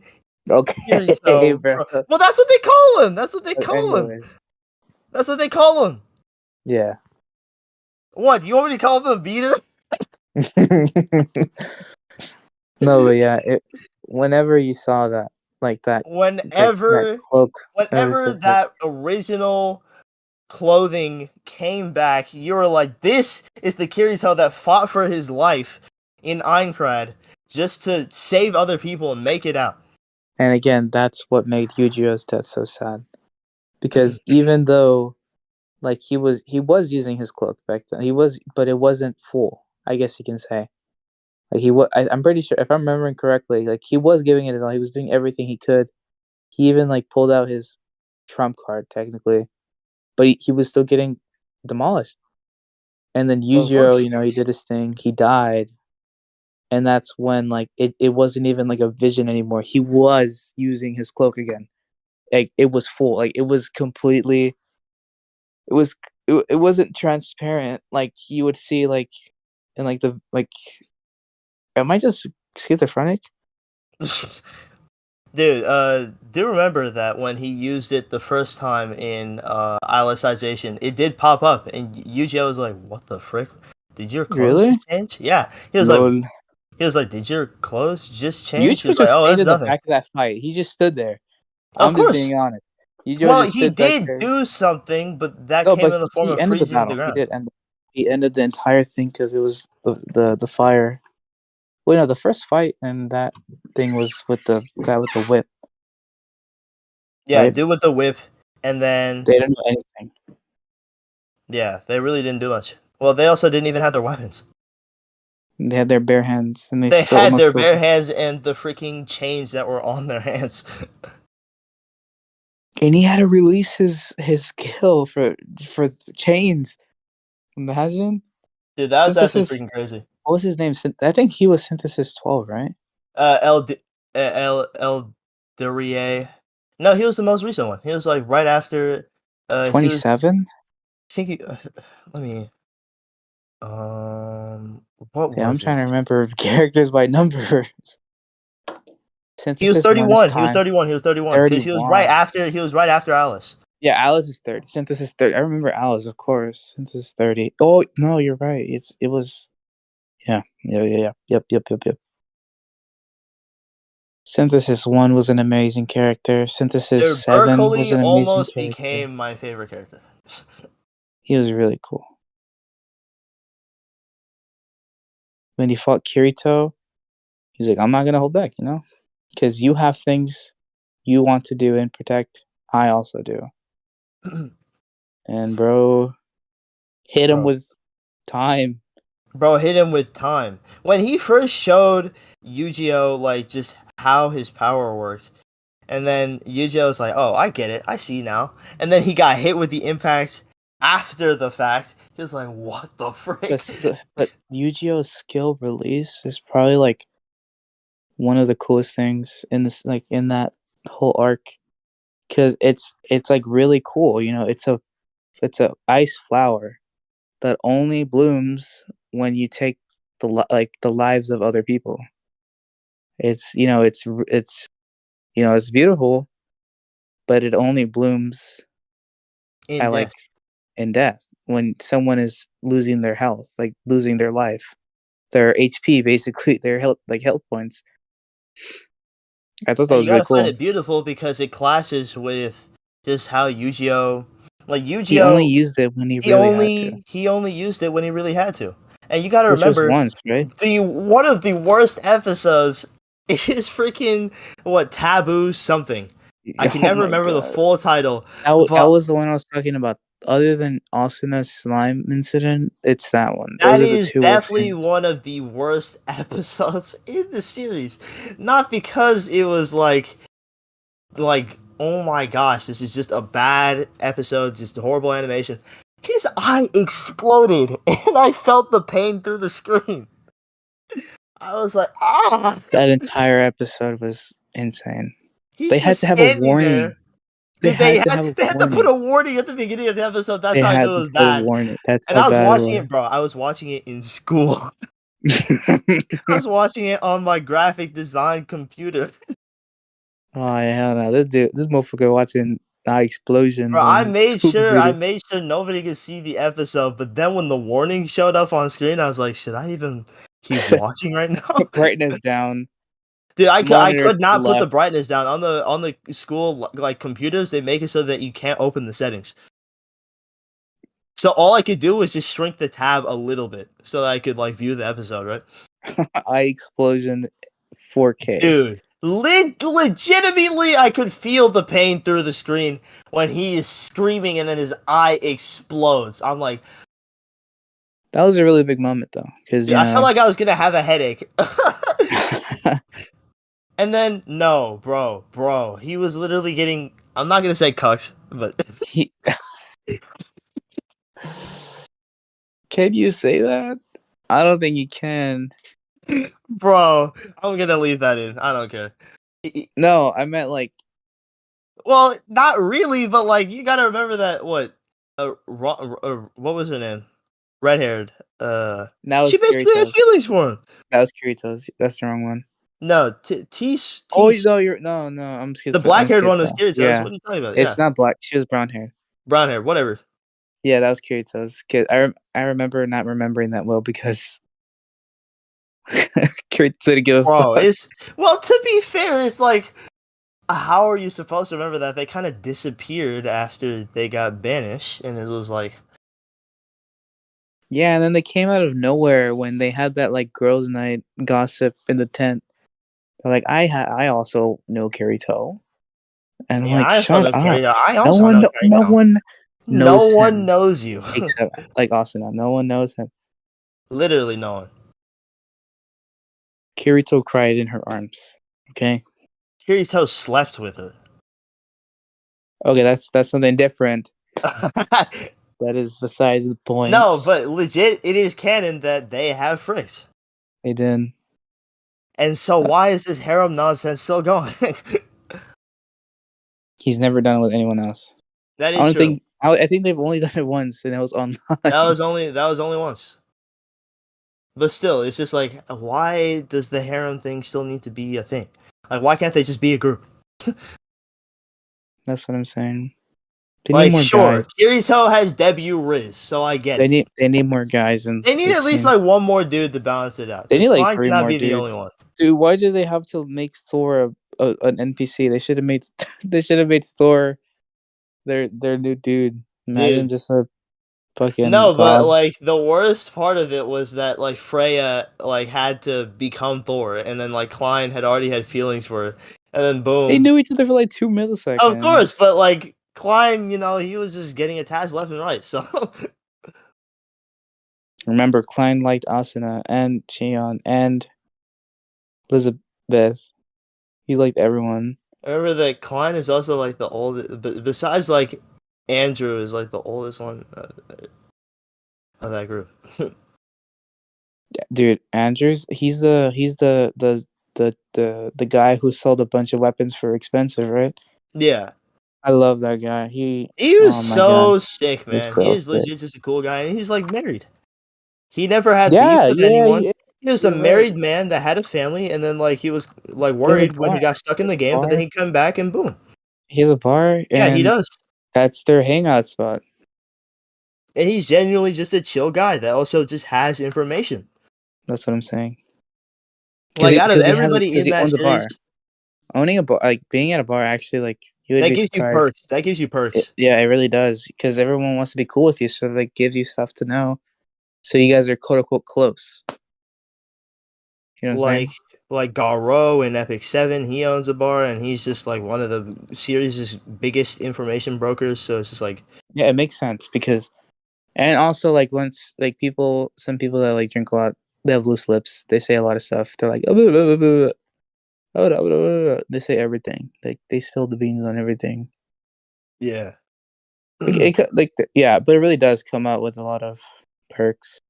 Okay, bro. Well, that's what they call him. That's what they But call him. anyways, That's what they call him. yeah. What? You want me to call him the beater? No, but yeah, whenever you saw that, like that Whenever, cloak, it was whenever just like, that original clothing came back, you were like, "This is the Kirito that fought for his life in Einkrad just to save other people and make it out." and again, that's what made Yujio's death so sad. Because even though, like, he was using his cloak back then, but it wasn't full. I guess you can say. Like I'm pretty sure if I'm remembering correctly, like he was giving it his all. He was doing everything he could. He even like pulled out his trump card technically, but he was still getting demolished. And then Of Yujiro, course. he did his thing. He died, and that's when like it wasn't even like a vision anymore. He was using his cloak again. Like it was full. Like it was completely. It was. It wasn't transparent. Like you would see like, in like the like. Am I just schizophrenic? Dude, do remember that when he used it the first time in Alicization, it did pop up, and Yu-Gi-Oh was like, "What the frick? Did your clothes Really? just change?" Yeah, Lol. he was like, "Did your clothes just change?" He Yujo was like, just "Oh, stayed that's in the nothing." back of that fight. He just stood there. Of I'm just course. being honest. Yujo Well, just he stood back did there. do something, but that No, came but in the form he of ended the freezing the battle. He ground. did end. He ended the entire thing because it was the fire. Wait, no, the first fight and that thing was with the guy with the whip, Yeah, right? do with the whip, and then They didn't do anything. yeah, they really didn't do much. Well, they also didn't even have their weapons. They had their bare hands, and they They still had almost their killed bare him. hands and the freaking chains that were on their hands. And he had to release his skill for chains. Imagine Dude, that was actually synthesis. freaking crazy. What was his name? I think he was synthesis 12, right? El Durie. No, he was the most recent one. He was like right after. He was. 27. I think. Let me. What Yeah, I'm was trying to it? remember characters by numbers. He was Synthesis 1 is 31. He was time 31. He was 31 because he was right 31. after. He was right after Alice. Yeah, Alice is 30. Synthesis 30. I remember Alice, of course. Synthesis 30. Oh, no, you're right. It was yeah. Yeah, yeah, yeah. Yep. Synthesis 1 was an amazing character. Synthesis Dude, 7 was Berkeley an amazing almost character. became my favorite character. He was really cool. When he fought Kirito, he's like, I'm not gonna hold back, because you have things you want to do and protect. I also do. And bro hit him Bro, with time. bro hit him with time. When he first showed Yu-Gi-Oh like just how his power worked, and then Yu-Gi-Oh was like, "Oh, I get it. I see now." And then he got hit with the impact after the fact. He was like, "What the frick?" But Yu-Gi-Oh's skill release is probably like one of the coolest things in this, like in that whole arc, because it's like really cool. It's a ice flower that only blooms when you take the lives of other people. It's beautiful, but it only blooms In at like death. in death, when someone is losing their health, like losing their life, their HP, basically their health points. I thought that And you was really gotta find cool. it beautiful because it clashes with just how Yu-Gi-Oh, like He only Yu-Gi-Oh, used it when he really had to, he only used it when he really had to. And you gotta which was remember, once, right? the one of the worst episodes is freaking what taboo something. I can Oh never my remember the god, full title, that but was the one I was talking about. Other than Asuna's slime incident, it's that one. Those that are the is two worst definitely things. one of the worst episodes in the series. Not because it was like oh my gosh, this is just a bad episode, just a horrible animation. his eye exploded, and I felt the pain through the screen. I was like, ah! That entire episode was insane. He's They had just to have a standing there. warning. They Dude, had to have a they had to put warning. a warning at the beginning of the episode. That's They how I knew had it to was put a bad. warning. That's And how I was bad it watching was. it, bro. I was watching it in school. I was watching it on my graphic design computer. Oh hell no! This motherfucker watching explosions Bro, I on made school sure I computer. made sure nobody could see the episode, but then when the warning showed up on screen, I was like, should I even keep watching right now? Brightness down, Dude, I monitor could to the not put the left. brightness down on the school like computers. They make it so that you can't open the settings. So all I could do was just shrink the tab a little bit so that I could like view the episode, right? Eye explosion, 4K. Dude, legitimately, I could feel the pain through the screen when he is screaming and then his eye explodes. I'm like, That was a really big moment though, because dude, I felt like I was gonna have a headache. know And then no, bro, he was literally getting. I'm not gonna say cucks, but he. Can you say that? I don't think you can. bro, I'm gonna leave that in. I don't care. No, I meant like Well, not really, but like you gotta remember that what was her name? Red haired. that She was basically had Kirito's. feelings for him. That was Kirito's. That's the wrong one. No, Oh no, you're no. the I'm black haired one was schizo. Kirito's. Yeah, What are you talking about? Yeah, it's not black. She was brown hair. brown hair, whatever. Yeah, that was Kirito's. I remember not remembering that well because Kirito didn't give a Bro, fuck. it's well. To be fair, it's like, how are you supposed to remember that? They kind of disappeared after they got banished, and it was like, Yeah, and then they came out of nowhere when they had that like girls' night gossip in the tent. They're like, I also know Kirito, and I'm yeah, like, I also shut know up. Kirito. I No also one, know no Kirito. one No knows one him knows you. except like Asuna. No one knows him. Literally no one. Kirito cried in her arms. Okay, Kirito slept with her. okay, that's something different. That is besides the point. No, but legit, it is canon that they have friends. They didn't. And so why is this harem nonsense still going? He's never done it with anyone else. That I is don't true. think. I think they've only done it once, and it was online. That was only once. But still, it's just like, why does the harem thing still need to be a thing? Like, why can't they just be a group? That's what I'm saying. They need Like, more sure, guys. Kirito has debut Riz, so I get it. They need more guys in They need the at least team. like one more dude to balance it out. They Because need like Klein three cannot more be the dudes. only one. Dude, why do they have to make Thor an NPC? They should have made they should have made Thor their new dude. Imagine Dude, just a fucking no, but god. like the worst part of it was that like Freya like had to become Thor, and then like Klein had already had feelings for her, and then They boom. knew each other for like 2 Of course, milliseconds. but like Klein, he was just getting attached left and right. So Remember, Klein liked Asuna and Cheon and Elizabeth. He liked everyone. I remember that Klein is also like the oldest, but besides like Andrew is like the oldest one of that group. Dude, Andrews, he's the guy who sold a bunch of weapons for expensive, right? Yeah. I love that guy. He was Oh my god, so sick, he's man. He so is sick. legit just a cool guy, and he's like married. He never had beef Yeah, with yeah, anyone. He was a you're right. married man that had a family, and then like he was like He has a worried when he bar. got stuck in He has the a game, but then bar. he'd come back and boom. He has a bar, Yeah, he and does. that's their hangout spot. And he's genuinely just a chill guy that also just has information. That's what I'm saying. Like out of everybody Because in he that owns a series, bar. Owning a bar, like being at a bar, actually, like you would that be gives you surprised. perks. That gives you perks. Yeah, it really does. Because everyone wants to be cool with you, so they give you stuff to know. So you guys are quote unquote close. You know what I'm Like saying? like Garo in Epic 7, he owns a bar and he's just like one of the series' biggest information brokers, so it's just like Yeah, it makes sense because, and also like once like some people that like drink a lot, they have loose lips. They say a lot of stuff. They're like, oh, blah, blah, blah, blah, blah, blah, blah, blah, blah. They say everything. Like they spill the beans on everything. yeah. Yeah, but it really does come out with a lot of perks.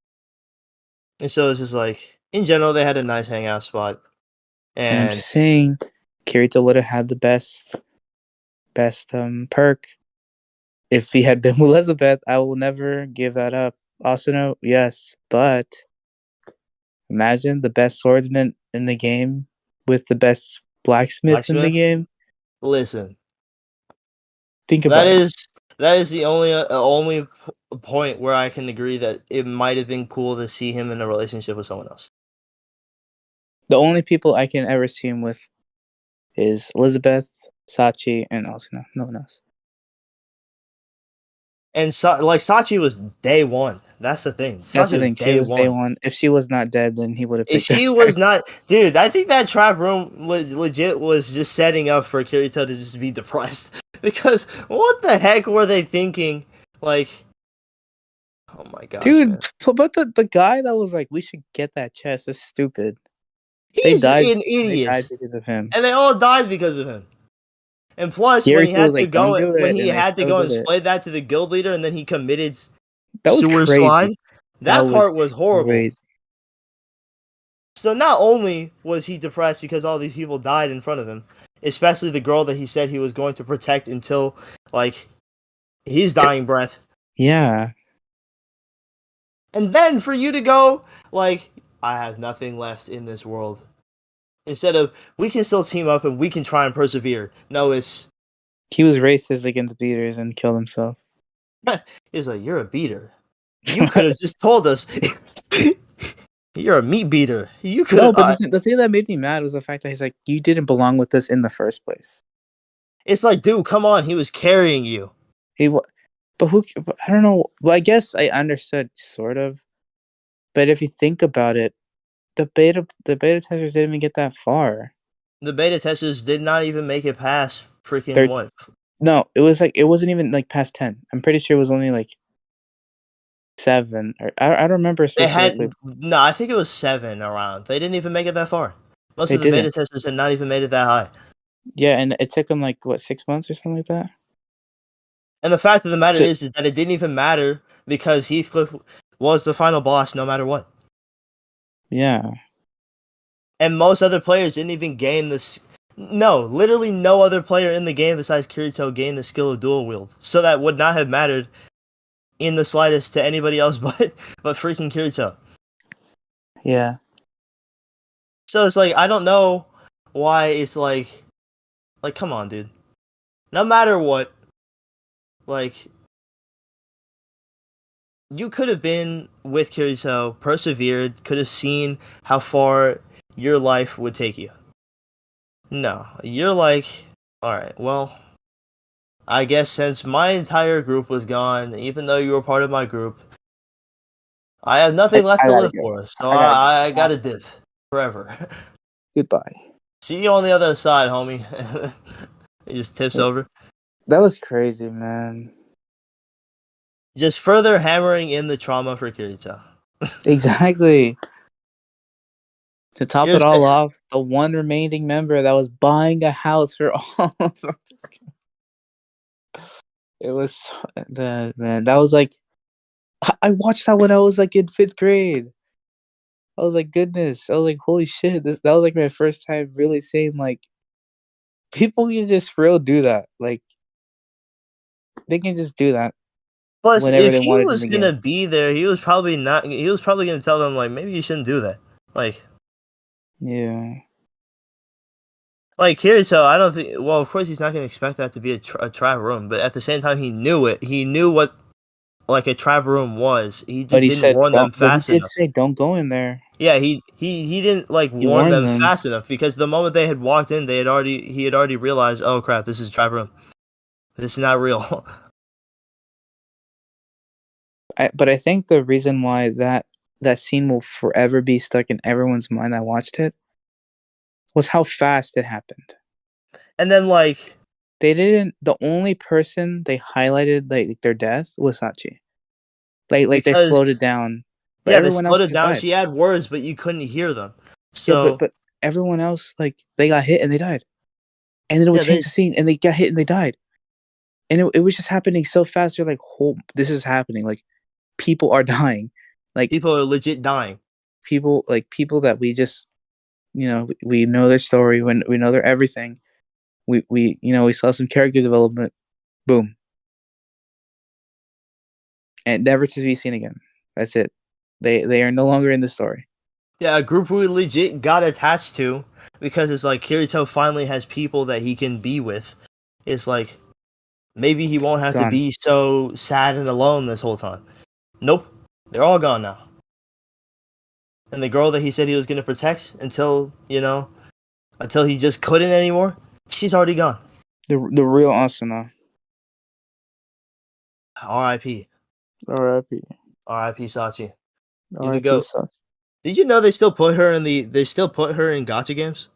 And so it's just like, in general, they had a nice hangout spot. And I'm And just saying, Kirito would have had the best perk if he had been with Elizabeth. I will never give that up. Asuna, yes, but imagine the best swordsman in the game with the best blacksmith in the Blacksmith, game. listen, Think that about it. is that is the only point where I can agree that it might have been cool to see him in a relationship with someone else. The only people I can ever see him with is Elizabeth, Sachi, and Asuna. No one else. And like Sachi was day one. That's the thing. That's the Sachi was thing. She day was day one. one. If she was not dead, then he would have If picked her. she was not, dude, I think that trap room legit was just setting up for Kirito to just be depressed. Because what the heck were they thinking? Like, oh my gosh, man. Dude, but the guy that was like, we should get that chest is stupid. They He's died. an They died idiot. because of him. And they all died because of him. And plus, when he Kirito had was to like, don't go, do when it, he and they had to still go and did it. explain that to the guild leader, and then he committed That was sewer crazy. slide, That that was part was horrible. crazy. So not only was he depressed because all these people died in front of him, especially the girl that he said he was going to protect until, like, his dying breath. Yeah. And then for you to go, like, I have nothing left in this world. Instead of, we can still team up and we can try and persevere. No, it's, He was racist against beaters and killed himself. it's like, you're a beater. You could have just told us. You're a meat beater. You could No, have. but the thing that made me mad was the fact that he's like, you didn't belong with us in the first place. It's like, dude, come on. He was carrying you. But who? I don't know. Well, I guess I understood sort of. But if you think about it, the beta testers didn't even get that far. The beta testers did not even make it past freaking They're what? No, it was like it wasn't even like past 10. I'm pretty sure it was only like 7 or I don't remember They had specifically. no. I think it was 7 around. They didn't even make it that far. Most They of the beta didn't. testers had not even made it that high. Yeah, and it took them like what 6 months or something like that. And the fact of the matter So, is that it didn't even matter because Heathcliff was the final boss no matter what. yeah, And most other players didn't even gain this. No, literally no other player in the game besides Kirito gained the skill of dual wield. So that would not have mattered in the slightest to anybody else but freaking Kirito. yeah. So it's like I don't know why it's like come on, dude. No matter what, like you could have been with Kirito, persevered, could have seen how far your life would take you. No, you're like, all right, well, I guess since my entire group was gone, even though you were part of my group, I have nothing left I to gotta live go. for. So I gotta go. I gotta dip forever. Goodbye. See you on the other side, homie. He just tips over. That was crazy, man. Just further hammering in the trauma for Kirito. Exactly. To top You're it all saying, off, the one remaining member that was buying a house for all of them. It was that man. That was like I watched that when I was like in 5th grade. I was like, goodness. I was like, holy shit. That was like my first time really saying like people can just real do that. Like they can just do that plus, whenever if they he wanted in was the gonna game. be there, he was probably not. He was probably gonna tell them like, maybe you shouldn't do that. Like, Yeah. like Kirito, I don't think. Well, of course, he's not gonna expect that to be a trap room, but at the same time, he knew it. He knew what like a trap room was. He But just he didn't said warn them don't but he fast did enough. say don't go in there. Yeah, he didn't like He warn warned them them. fast enough because the moment they had walked in, he had already realized, oh crap, this is a trap room. This is not real. But I think the reason why that scene will forever be stuck in everyone's mind that watched it was how fast it happened. And then like They didn't. The only person they highlighted like their death was Sachi. Like they because slowed it down, but yeah, they everyone else slowed it just down. died. She had words, but you couldn't hear them. Yeah, but So but everyone else like they got hit and they died, and then it would yeah, change they the scene and they got hit and they died. and it was just happening so fast. You're like, this is happening. Like, people are dying. Like, People are legit dying. people that we just, we know their story, when we know their everything. We saw some character development. Boom. And never to be seen again. That's it. They are no longer in the story. Yeah, a group we legit got attached to because it's like Kirito finally has people that he can be with. It's like maybe he won't have to Gone. be so sad and alone this whole time. Nope, they're all gone now. And the girl that he said he was gonna protect until until he just couldn't anymore, she's already gone. The real Asuna. R.I.P. R.I.P. R.I.P. Sachi. You the R.I.P. goat. sucks. Did you know they still put her in gacha games?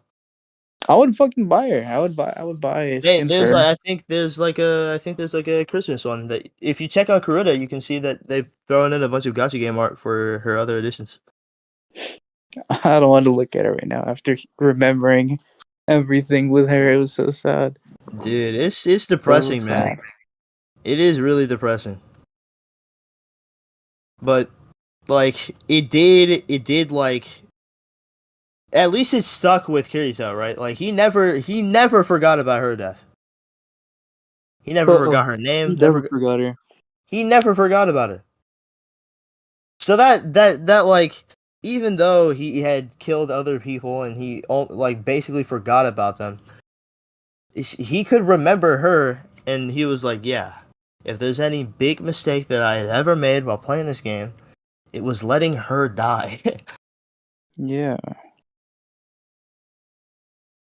I would fucking buy her. I would buy a Hey, skin for her. I think there's like a Christmas one that if you check out Kuruda, you can see that they've thrown in a bunch of gacha game art for her other editions. I don't want to look at it right now after remembering everything with her. It was so sad. Dude, it's So depressing, man. sad. It is really depressing. But like it did like at least it stuck with Kirito, right? Like he never forgot about her death. He never Uh-oh. forgot her He name, never forgot her. he never forgot about her. So that like even though he had killed other people and he like basically forgot about them, he could remember her and he was like, yeah, if there's any big mistake that I had ever made while playing this game, it was letting her die. Yeah.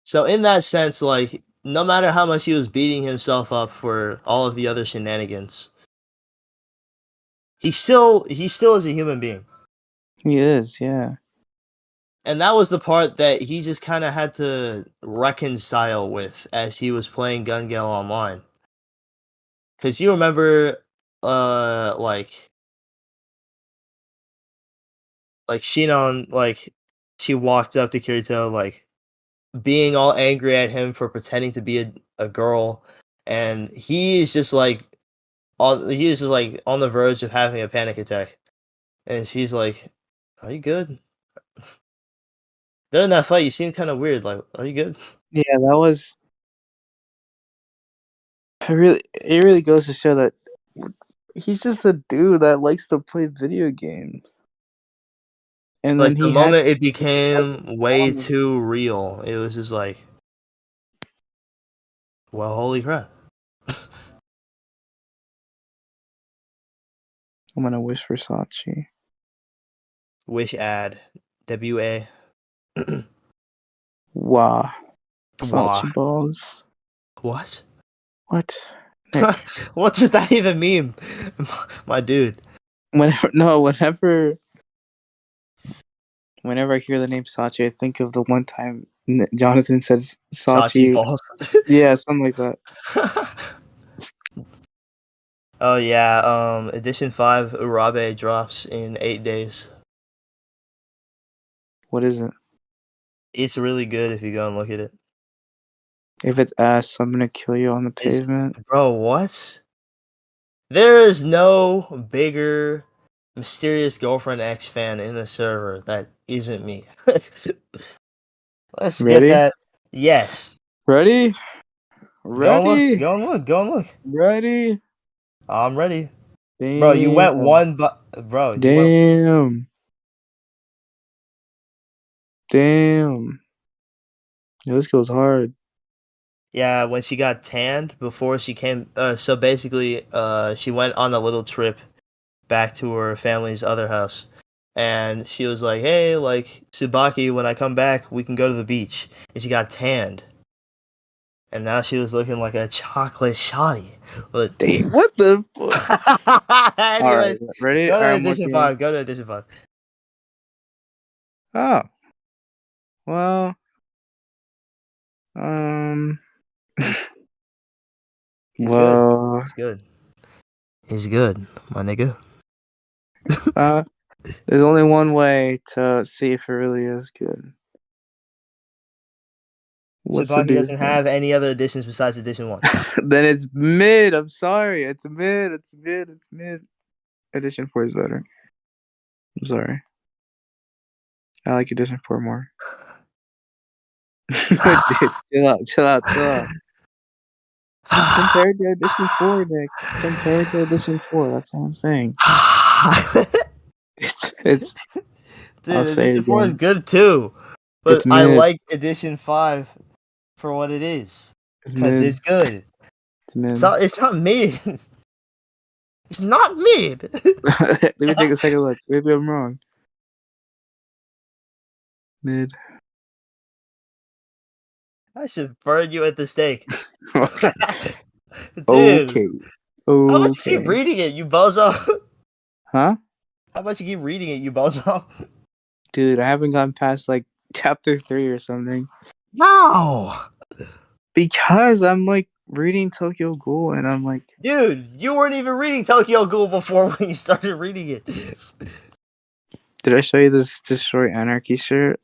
So in that sense, like no matter how much he was beating himself up for all of the other shenanigans, he still is a human being. He is, yeah. And that was the part that he just kind of had to reconcile with as he was playing Gun Gale Online. Cuz you remember like Shinon, like she walked up to Kirito like being all angry at him for pretending to be a girl, and he is just like on the verge of having a panic attack, and she's like, "Are you good?" During that fight, you seem kind of weird. Like, are you good? Yeah, that was it really goes to show that he's just a dude that likes to play video games. And then Like the he had moment it to became way too real, it was just like, well, holy crap! I'm gonna wish for Sachi. Wish ad, WA, Wow. wah, Sachi balls. what? What? Nick. What does that even mean, my dude? Whenever I hear the name Sachi, I think of the one time Jonathan said Sachi's Sachi. balls. Yeah, something like that. Oh yeah, edition 5 Urabe drops in 8 days. What is it? It's really good if you go and look at it. If it's ass, I'm gonna kill you on the It's pavement. bro, what? There is no bigger mysterious girlfriend X fan in the server that isn't me. Let's get Ready? that. Yes. Ready? Go and look. Ready? Go and look. Go and look. Ready? I'm ready. Bro, you went Damn. one but bro, you went Damn. Damn. Yeah, this goes hard. yeah, when she got tanned before she came so basically she went on a little trip back to her family's other house. And she was like, "Hey, like Tsubaki, when I come back, we can go to the beach." And she got tanned. And now she was looking like a chocolate shotty. But Damn. What the fuck? All right. anyways, Ready? go All to right, I'm edition looking. 5. Go to edition 5. Oh. Well. Um. He's good. Well. He's good. He's good, my nigga. Uh. There's only one way to see if it really is good. What's Sabangi doesn't edition? have any other editions besides edition 1. Then it's mid. I'm sorry. It's mid. It's mid. It's mid. Edition 4 is better. I'm sorry. I like edition 4 more. Dude, chill out. Chill out. Chill out. Compared to edition 4, Nick. Compared to edition 4. That's all I'm saying. It's. Dude, I'll say it edition 4 is again. good too. But It's I mid. like edition 5 for what it is. It's Because mid. it's good. It's mid. So it's not mid. It's not mid. Let me take a second look. Maybe I'm wrong. Mid. I should burn you at the stake. Dude, Okay. how much you keep Okay. reading it, you bozo? Huh? How much you keep reading it, you bozo? Dude, I haven't gotten past like chapter 3 or something. No! Because I'm like reading Tokyo Ghoul and I'm like, Dude, you weren't even reading Tokyo Ghoul before when you started reading it. did I show you this Destroy Anarchy shirt?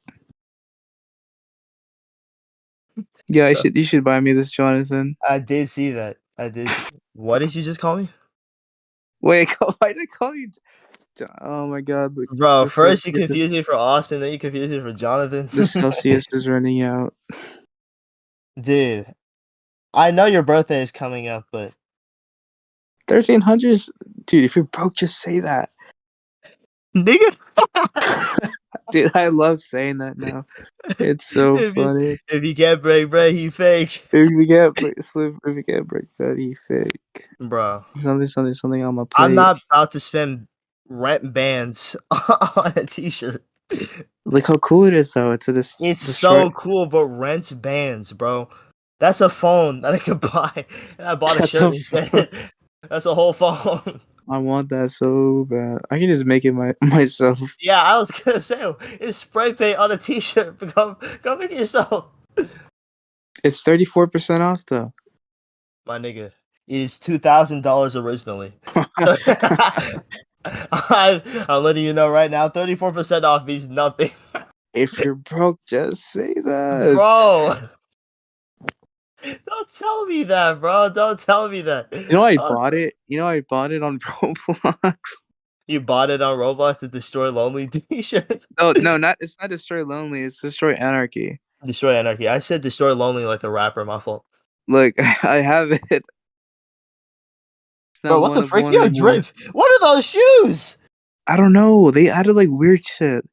Yeah, you should buy me this, Jonathan. I did see that. I did see. What did you just call me? Wait, why did I call you? Oh my god, Bro, the first you Celsius, confused me for Austin, then you confused me for Jonathan. the Celsius is running out. Dude, I know your birthday is coming up, but 1300s, dude. If you're broke, just say that. nigga, Dude, I love saying that now. It's so funny. if you can't break bread, he fake. If you get break that, he fake. Bro, Something on my I'm plate. not about to spend rent bands on a t-shirt. Look how cool it is, though. It's It's destroy. so cool, but rents bands, bro. That's a phone that I could buy, and I bought a That's shirt a instead. That's a whole phone. I want that so bad. I can just make it myself. Yeah, I was gonna say it's spray paint on a t-shirt. Go make it yourself. It's 34% off though. My nigga, it is $2,000 originally. I'm letting you know right now, 34% off means nothing. If you're broke, just say that. Bro, don't tell me that, bro. Don't tell me that. You know I bought it. You know I bought it on Roblox. You bought it on Roblox to destroy lonely t-shirts. No, not it's not Destroy Lonely. It's Destroy Anarchy. Destroy Anarchy. I said destroy lonely like the rapper. My fault. Look, I have it. It's Bro, not what one the of frick? one Yo, anymore. Drip. What are those shoes? I don't know. They added like weird shit.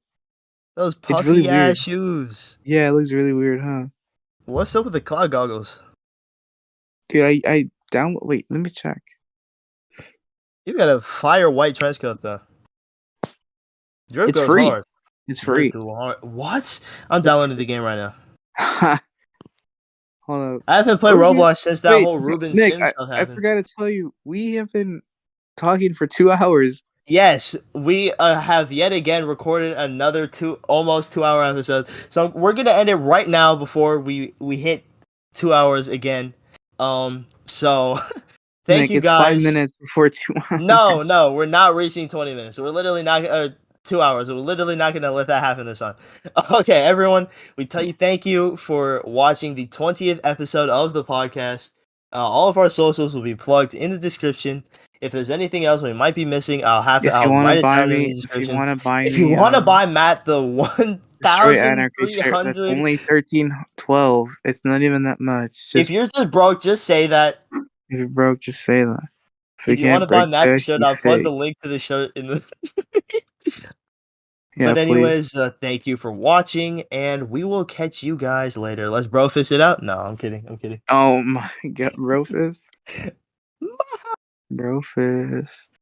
Those It's really puffy weird. ass shoes. Yeah, it looks really weird, huh? What's up with the cloud goggles? Dude, I download. Wait, let me check. You got a fire white trench coat though. Drip It's goes free. hard. It's Drip free. go hard. What? I'm It's downloading free. the game right now. Hold up. I haven't played Roblox since that Wait, whole Ruben Nick, Sims stuff I happened. forgot to tell you, we have been talking for 2 hours. Yes, we have yet again recorded another almost 2 hour episode. So we're gonna end it right now before we hit 2 hours again. So thank Nick, you it's 5 guys. minutes before 2 No, hours. no, we're not reaching 20 minutes. We're literally not 2 hours. We're literally not gonna let that happen this time. Okay, everyone, we tell you thank you for watching the 20th episode of the podcast. All of our socials will be plugged in the description. If there's anything else we might be missing, If you I'll want to write it buy down in the me, if you description. want to buy If you me, want to buy Matt the Destroy Anarchy shirt, that's 1,300, only 13.12. It's not even that much. if Just you're just broke, just say that. if you're broke, just say that. If If you you want can't to buy break Matt the that, shirt, you I'll plug the fake. link to the shirt in the. Yeah, But please. anyways, thank you for watching, and we will catch you guys later. Let's bro fist it out. No, I'm kidding. I'm kidding. Oh my god, bro fist. Bro fist.